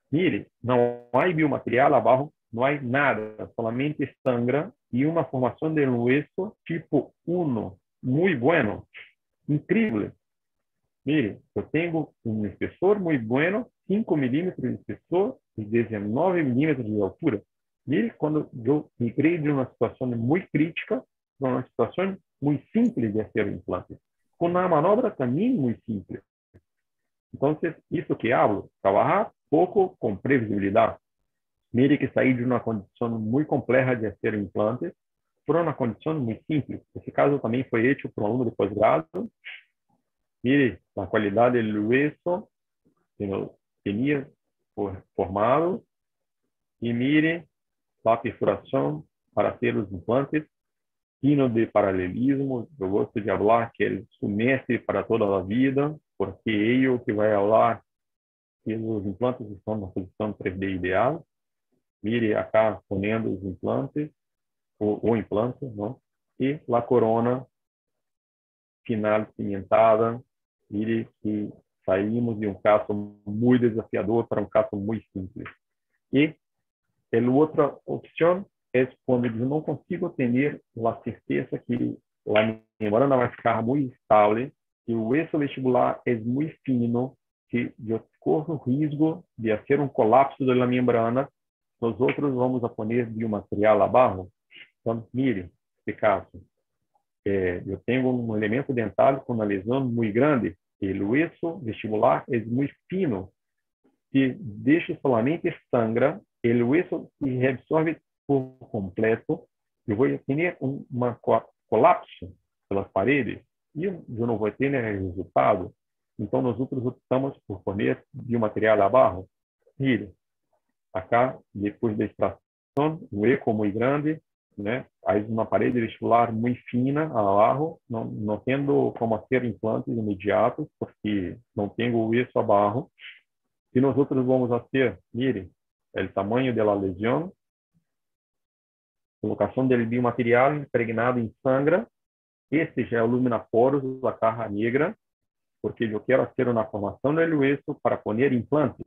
Mire, no hay biomaterial abajo, no hay nada, solamente sangre y una formación de hueso tipo 1, muy bueno, increíble. Mire, yo tengo un espesor muy bueno, 5 milímetros de espesor y 19 milímetros de altura. Mire, cuando yo migré de una situación muy crítica a una situación muy simple de hacer implantes, con una manobra también muy simple. Entonces, eso que hablo, trabajar poco con previsibilidad. Mire que saí de una condición muy compleja de hacer implantes por una condición muy simple. Ese caso también fue hecho por un alumno de posgrado. Mire la calidad del hueso que yo tenía formado y mire la perfuración para hacer los implantes. Sino de paralelismo, eu gosto de falar que ele é o mestre para toda a vida, porque ele que vai falar que os implantes estão na posição 3D ideal. Mire acá ponendo os implantes, o implante, não? E a corona final cimentada. Mire que saímos de um caso muito desafiador para um caso muito simples. E a outra opção é quando eu não consigo ter a certeza que a membrana vai ficar muito estável e o hueso vestibular é muito fino, que eu corro o risco de fazer um colapso da membrana, nós outros vamos a poner biomaterial abaixo. Então, mire, nesse caso, eu tenho um elemento dentário com uma lesão muito grande e o hueso vestibular é muito fino, que deixa solamente sangra, o hueso se reabsorve por completo, eu vou ter um colapso pelas paredes e eu não vou ter resultado. Então, nós outros optamos por poner biomaterial abaixo. Mire, acá, depois da extração, um eco muito grande, né? Aí uma parede vestibular muito fina abaixo, não tendo como fazer implantes imediatos, porque não tenho o hueso abaixo. E nós outros vamos fazer, mire, o tamanho da lesão, colocação do biomaterial impregnado em sangue. Este já é o luminoporos da caja negra, porque eu quero fazer uma formação do hueso para poner implantes.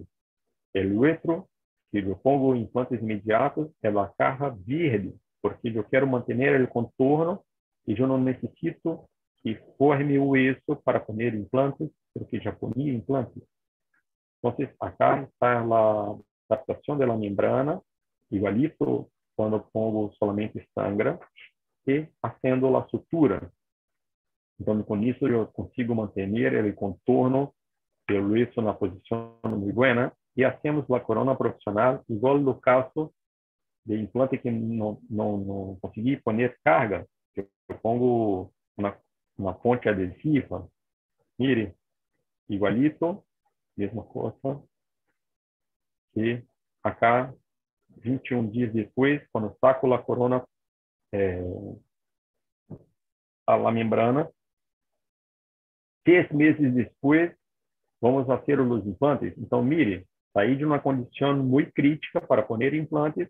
O hueso, que eu pongo implantes imediatos, é a caja verde, porque eu quero manter o contorno e eu não necessito que forme o hueso para poner implantes, porque já ponía implantes. Então, acá está a adaptação da membrana, igualito quando pongo solamente sangra, e fazendo a sutura. Então, com isso, eu consigo manter o contorno do hueso na posição muito boa, e hacemos a corona profissional, igual no caso de implante que não consegui poner carga, eu pongo uma ponte adesiva. Mire, igualito, mesma coisa. E acá, 21 dias depois, quando saco a corona, a membrana, 6 meses depois, vamos fazer os implantes. Então, mire, saí de uma condição muito crítica para poner implantes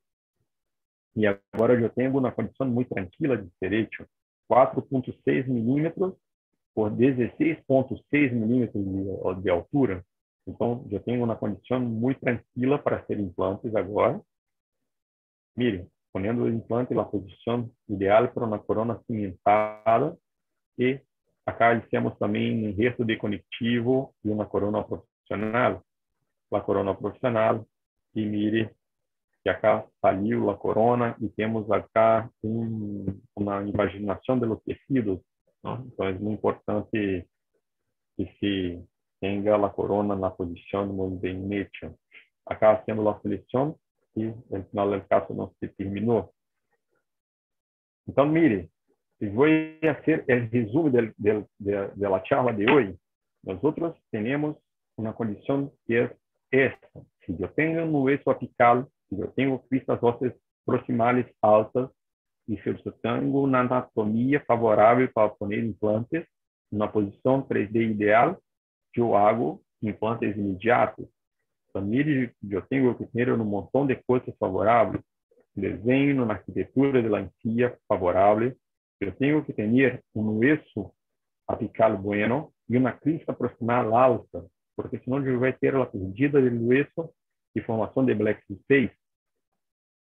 e agora eu tenho uma condição muito tranquila de ser hecho. 4,6 milímetros por 16,6 milímetros de altura. Então, eu tenho uma condição muito tranquila para ser implantes agora. Mire, ponendo o implante na posição ideal para uma corona cimentada e acá temos também um resto de conectivo e uma corona profissional. A corona profissional e mire que acá saiu a corona e temos acá uma invaginação dos tecidos. Não? Então, é muito importante que se tenha a corona na posição muito bem hecha. Acá temos a seleção e, no final do caso, não se terminou. Então, mire, vou fazer o resumo da charla de hoje. nosotros tenemos una condición que es esta. Si yo tengo un hueso apical, si yo tengo cristas óseas proximales altas, y si yo tengo una anatomía favorable para poner implantes, una posición 3D ideal, yo hago implantes inmediatos. También yo tengo que tener un montón de cosas favorables. Desenho, una arquitectura de la encía favorable. Yo tengo que tener un hueso apical bueno y una crista proximal alta, porque senão yo voy a tener la perdida del hueso y formación de black space.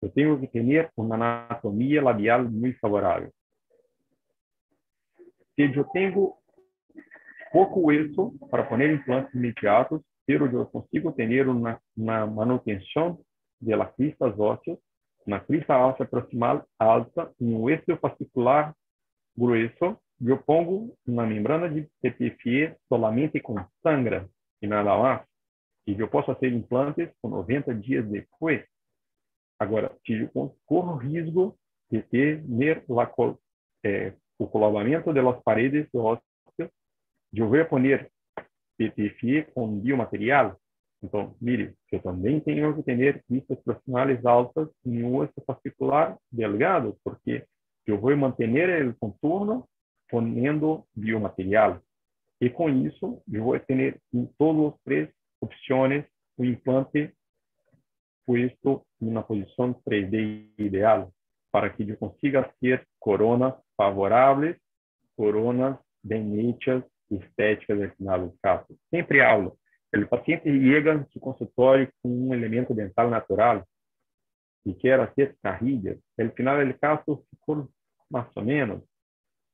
Yo tengo que tener una anatomía labial muy favorable. Si yo tengo poco hueso para poner implantes inmediatos, pero yo consigo tener una manutención de las cristas óseas, una crista ósea proximal alta y un hueso fascicular grueso, yo pongo una membrana de PPFE solamente con sangra y nada más. Y yo puedo hacer implantes con 90 días después. Agora, si yo corro riesgo de tener o colapamento de las paredes óseas, yo voy a poner PPFE con biomaterial. Então, mire, eu também tenho que ter cristas proximales altas e um osso fascicular delgado, porque eu vou manter o contorno poniendo biomaterial. E com isso, eu vou ter em todas as três opções o implante puesto em uma posição 3D ideal, para que eu consiga ter coronas favoráveis, coronas bem hechas, estéticas al final do caso. Sempre hablo. O paciente chega em seu consultório com um elemento dental natural e quer fazer carrilhas. No final do caso, ficou mais ou menos.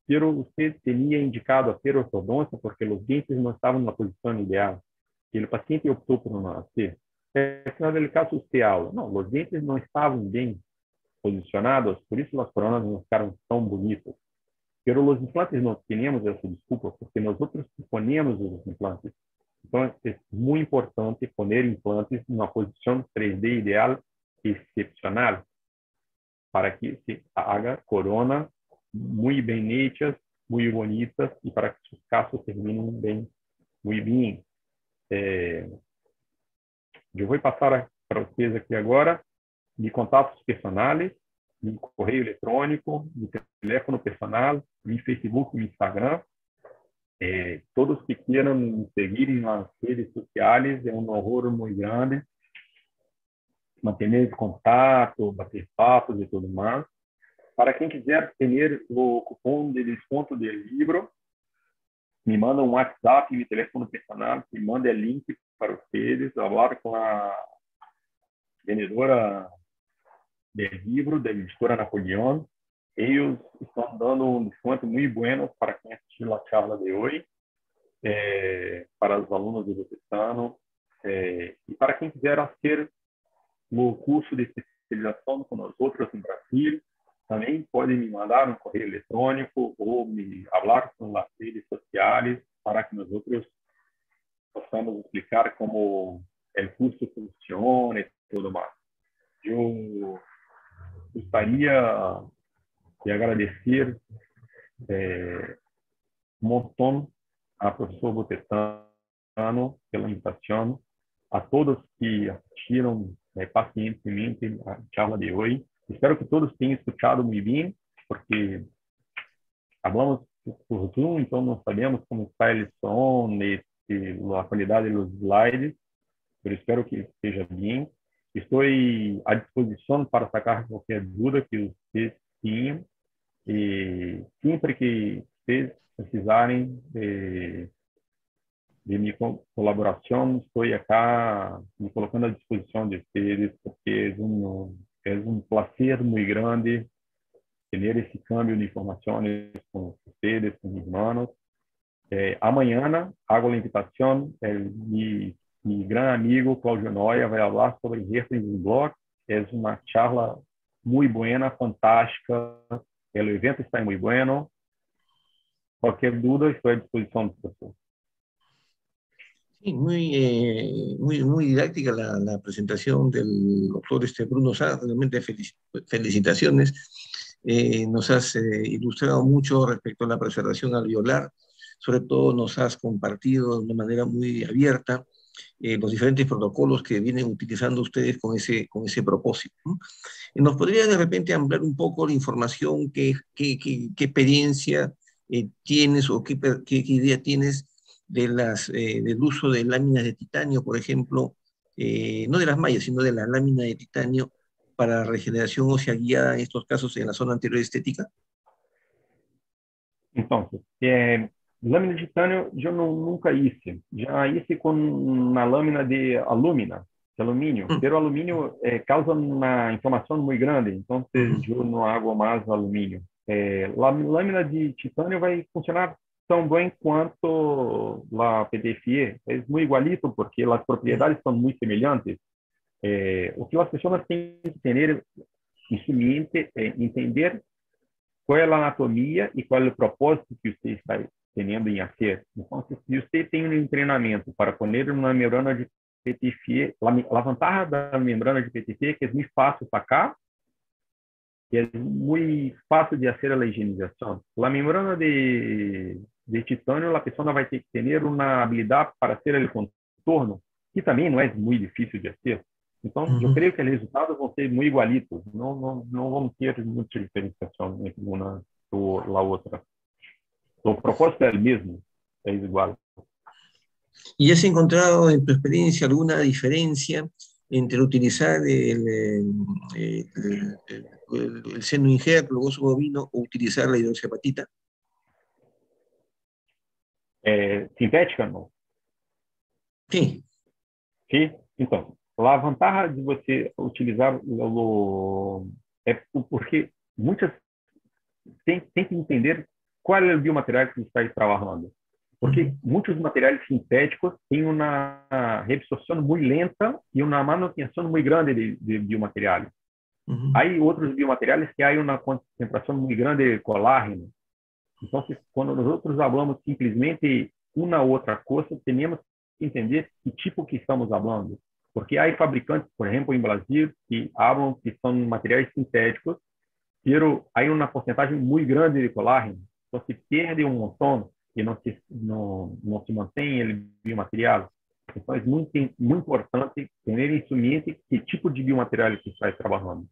Pero você tinha indicado a ter ortodôncia porque os dentes não estavam na posição ideal. E o paciente optou por não fazer. No final do caso, você habla. Não, os dentes não estavam bem posicionados, por isso as coronas não ficaram tão bonitas. Pero os implantes não tínhamos essa desculpa, porque nós outros ponemos os implantes. Então, é muito importante poner implantes em uma posição 3D ideal excepcional, para que se haga corona muito bem hechas, muito bonitas, e para que os casos terminem bem, muito bem. Eu vou passar para vocês aqui agora de contatos personais, de correio eletrônico, de telefone personal, de Facebook e Instagram. Todos que queiram me seguir nas redes sociais, é um honor muito grande manter contato, bater papos e tudo mais. Para quem quiser ter o cupom de desconto do livro, me manda um WhatsApp, meu telefone personal, me manda o link para vocês, falar com a vendedora do livro, da editora Napoleão. Eles estão dando um desconto muito bom para quem assistiu a charla de hoje, para os alunos do Diocesano, e para quem quiser fazer o curso de especialização com nós outros em Brasil, também pode me mandar um correio eletrônico ou me falar com as redes sociais para que nós outros possamos explicar como o curso funciona e tudo mais. Eu gostaria de agradecer um montão ao professor Botetano pela invitação, a todos que assistiram pacientemente a charla de hoje. Espero que todos tenham escutado muito bem, porque falamos por Zoom, então não sabemos como está o som, a qualidade dos slides, mas espero que esteja bem. Estou à disposição para sacar qualquer dúvida que vocês tenham. E sempre que vocês precisarem de minha colaboração, estou aqui me colocando à disposição de vocês, porque é um prazer muito grande ter esse câmbio de informações com vocês, com meus irmãos. Amanhã, hago a invitação, meu grande amigo Cláudio Noia vai falar sobre Herpes Block. É uma charla muito boa, fantástica. O evento está muito bueno. Qualquer dúvida, estou à disposição do professor. Sí, muy didáctica la presentación del doctor Bruno Sá. Realmente felicitaciones. Nos has ilustrado mucho respecto a la preservación alveolar, sobre todo nos has compartido de una manera muy abierta los diferentes protocolos que vienen utilizando ustedes con ese propósito, ¿no? ¿Nos podrías de repente ampliar un poco la información, qué experiencia tienes o qué idea tienes de del uso de láminas de titanio, por ejemplo, no de las mallas, sino de la lámina de titanio para regeneración ósea guiada en estos casos en la zona anterior estética? Então, lâmina de titânio eu nunca hice. Já hice com uma lâmina de alumina, de alumínio. Mm, Pero alumínio causa uma inflamação muito grande, então ujú, eu não hago mais alumínio. Lâmina de titânio vai funcionar tão bem quanto a PTFE. É muito igualito porque as propriedades são muito semelhantes. O que as pessoas têm que ter em sua mente é entender qual é a anatomia e qual é o propósito que você está tendo em fazer. Então, se você tem um treinamento para pôr uma membrana de PTFE, a vantagem da membrana de PTFE é que é muito fácil sacar e é muito fácil de fazer a higienização. A membrana de titânio, a pessoa vai ter que ter uma habilidade para fazer o contorno, que também não é muito difícil de fazer. Então, eu ujú. creio que os resultados vão ser muito igualitos. Não vamos ter muita diferenciação entre uma ou a outra. O propósito é o mesmo, é igual. ¿Y has encontrado en tu experiencia alguna diferencia entre utilizar el seno injerto, el gozo bovino, o utilizar la hidroxiapatita? Sintética, não. Sí. Sim? Então, a vantagem de você utilizar é porque muitas tem que entender qual é o biomaterial que você está trabalhando. Porque Ujú, muitos materiais sintéticos têm uma reabsorção muito lenta e uma manutenção muito grande de biomateriais. ujú, Há outros biomateriais que há uma concentração muito grande de colágeno. Então, quando nós outros falamos simplesmente uma outra coisa, temos que entender que tipo que estamos falando. Porque há fabricantes, por exemplo, em Brasil, que falam que são materiais sintéticos, pero há uma porcentagem muito grande de colágeno. Então, se perde um montão e não se mantém o biomaterial. Então, é muito importante ter em sua mente que tipo de biomaterial que está trabalhando.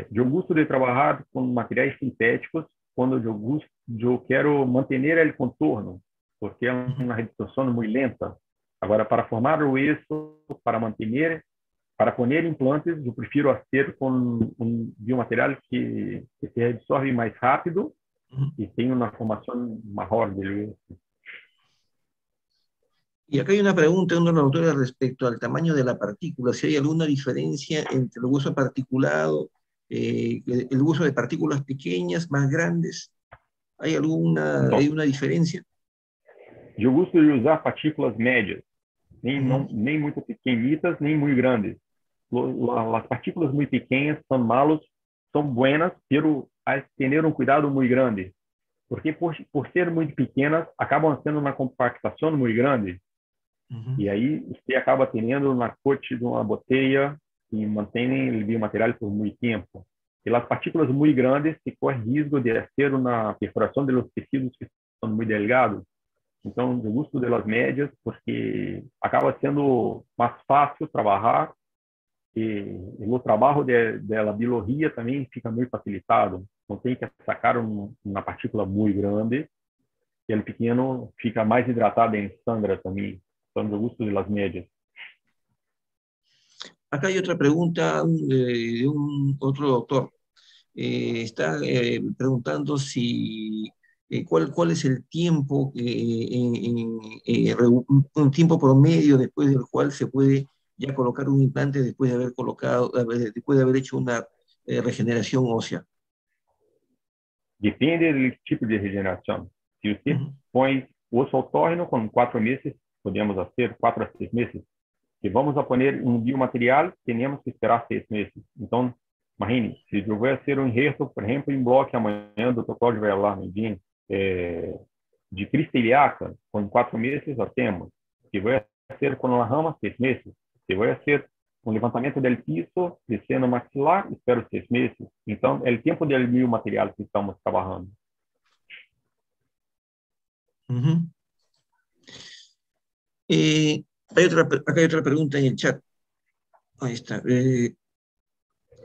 Eu gosto de trabalhar com materiais sintéticos quando eu quero manter o contorno, porque é ujú. uma redução muito lenta. Agora, para formar o eixo, para poner implantes, eu prefiro fazer com biomaterial que se absorve mais rápido y tiene una formación mejor del eixo. Y acá hay una pregunta de una autora respecto al tamaño de la partícula, si hay alguna diferencia entre el hueso particulado, el uso de partículas pequeñas, más grandes, hay Então, una diferencia? eu gosto de usar partículas médias, Ujú, nem muito pequenitas, nem muito grandes. As partículas muito pequenas são malas, são buenas, pero hay que ter um cuidado muito grande, porque por ser muito pequenas, acabam sendo uma compactação muito grande, ujú, e aí você acaba tendo uma corte de uma botella e mantém o biomaterial por muito tempo. E as partículas muito grandes, se corre risco de ter uma perfuração dos tecidos que são muito delgados. Então, eu gosto delas médias porque acaba sendo mais fácil trabalhar e o trabalho da biologia também fica muito facilitado. Não tem que sacar uma partícula muito grande e ele pequeno fica mais hidratado em sangra também. Então, eu gosto delas médias. Acá hay otra pregunta de otro doctor. Está preguntando si cuál es el tiempo, un tiempo promedio después del cual se puede ya colocar un implante después de haber después de haber hecho una regeneración ósea. Depende do tipo de regeneração. Se você Ujú, põe osso autógeno com 4 meses, podemos fazer 4 a 6 meses. Se vamos a poner um biomaterial, temos que esperar 6 meses. Então, imagine, se eu vou fazer um enxerto, por exemplo, em bloco amanhã, o Dr. Cláudio vai lá no dia, de crista ilíaca, com 4 meses já temos. Se vou fazer com a rama, 6 meses. Se vou fazer um levantamento do piso, descendo maxilar, espero 6 meses. Então, é o tempo do biomaterial que estamos trabalhando. Ujú. Acá hay otra pregunta en el chat. Ahí está.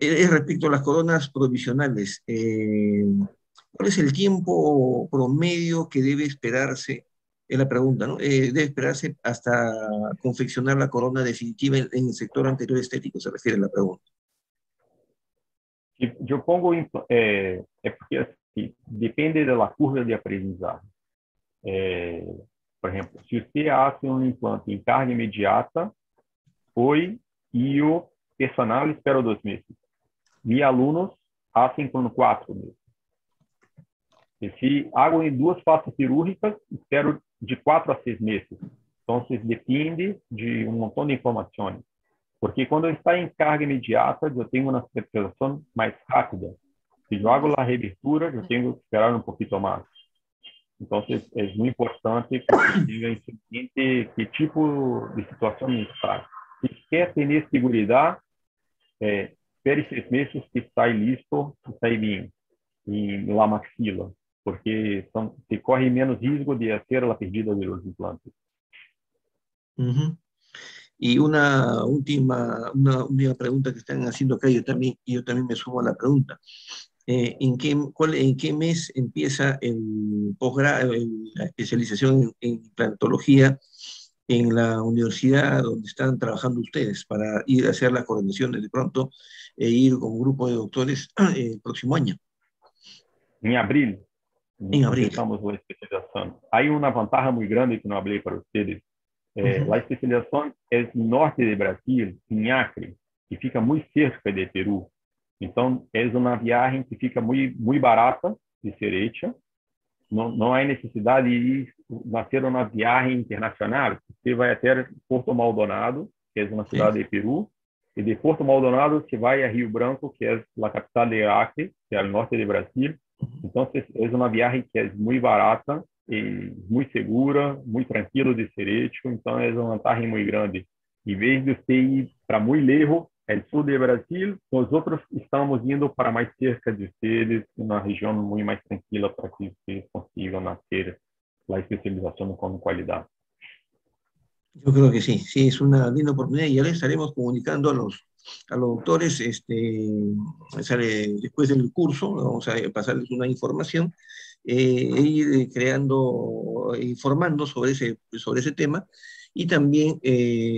Es respecto a las coronas provisionales. ¿Cuál es el tiempo promedio que debe esperarse? Es la pregunta, ¿no? Debe esperarse hasta confeccionar la corona definitiva en el sector anterior estético, se refiere a la pregunta. Eu pongo, porque assim, depende da curva de aprendizagem. Por exemplo, se você hace um implante em carga imediata, hoy e o personal espera 2 meses. Mis alunos hacen con 4 meses. E se hago em 2 fases cirúrgicas, espero de 4 a 6 meses. Então, depende de um montão de informações. Porque quando está em carga imediata, eu tenho uma cicatrização mais rápida. Se eu hago a reabertura, eu tenho que esperar um pouquinho mais. Então, é muito importante que você tenha entender que tipo de situação está. Se quer ter segurança, espere 6 meses que está listo, está bem, em la maxila, porque se corre menos risco de hacer a perdida de los implantes. Ujú. Y una última pregunta que están haciendo acá, yo también me sumo a la pregunta. ¿En qué mes empieza el posgrado, la especialización en implantología en la universidad donde están trabajando ustedes para ir a hacer la coordinación de pronto e ir con un grupo de doctores el próximo año? Em abril, En abril. empezamos a especialização. Há uma vantagem muito grande que não falei para vocês. A especialização é no norte de Brasil, em Acre, que fica muito cerca de Peru. Então, é uma viagem que fica muito barata de ser hecha. Não há necessidade de ir fazer uma viagem internacional. Você vai até Porto Maldonado, que é uma cidade de Peru, e de Porto Maldonado você vai a Rio Branco, que é a capital de Acre, que é o norte de Brasil. Então, é uma viagem que é muito barata e muito segura, muito tranquilo de ser hecho. Então, é uma vantagem muito grande. Em vez de você ir para muito lejos, é sul de Brasil, nós outros estamos indo para mais cerca de vocês, uma região muito mais tranquila para que vocês consigam ter a especialização com qualidade. Yo creo que sí, sí, es una linda oportunidad y ya le estaremos comunicando a los doctores, después del curso, vamos a pasarles una información e ir creando, informando sobre ese tema y también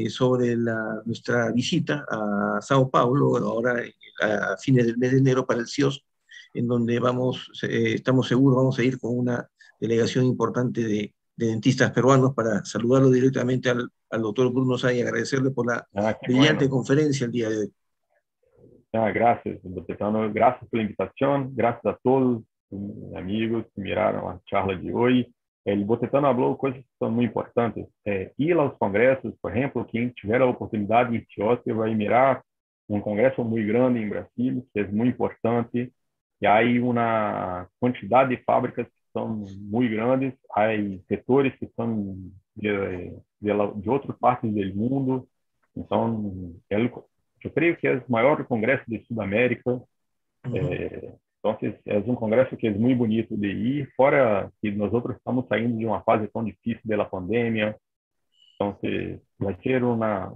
sobre nuestra visita a Sao Paulo, ahora a fines del mes de enero para el CIOS, en donde estamos seguros, vamos a ir con una delegación importante de dentistas peruanos para saludarlo directamente al doctor Bruno Sá y agradecerle por la brillante conferencia el día de hoy. Gracias, Botetano. Gracias pela invitação. Graças a todos amigos que miraram a charla de hoje. O Botetano falou coisas que são muito importantes. Ir aos congressos, por exemplo, quem tiver a oportunidade em CIOS vai mirar um congresso muito grande em Brasília, que é muito importante. E há uma quantidade de fábricas que são muito grandes, há setores que são de outras partes do mundo. Então, eu creio que é o maior congresso de Sudamérica. Então, é um congresso que é muito bonito de ir, fora que nós outros estamos saindo de uma fase tão difícil da pandemia. Então, vai ser uma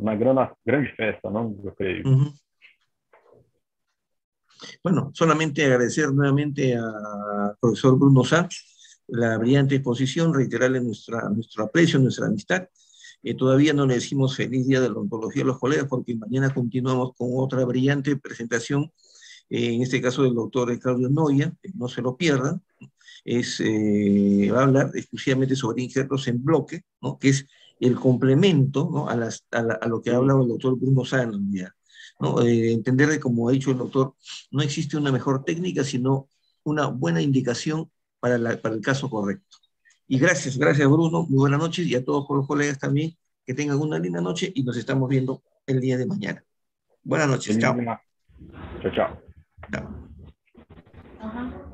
grande festa, não? Eu creio. Bueno, solamente agradecer nuevamente al profesor Bruno Sá la brillante exposición, reiterarle nuestro aprecio, nuestra amistad. Todavía no le decimos feliz día de la odontología a los colegas porque mañana continuamos con otra brillante presentación, en este caso del doctor Claudio Noya, no se lo pierdan. Va a hablar exclusivamente sobre injertos en bloque, ¿no? Que es el complemento, ¿no? a lo que ha hablado el doctor Bruno Sá en la unidad. ¿No? Entender que, como ha dicho el doctor, no existe una mejor técnica, sino una buena indicación para el caso correcto. Y gracias Bruno, muy buenas noches, y a todos los colegas también, que tengan una linda noche y nos estamos viendo el día de mañana. Buenas noches, chao. Chao. Chao.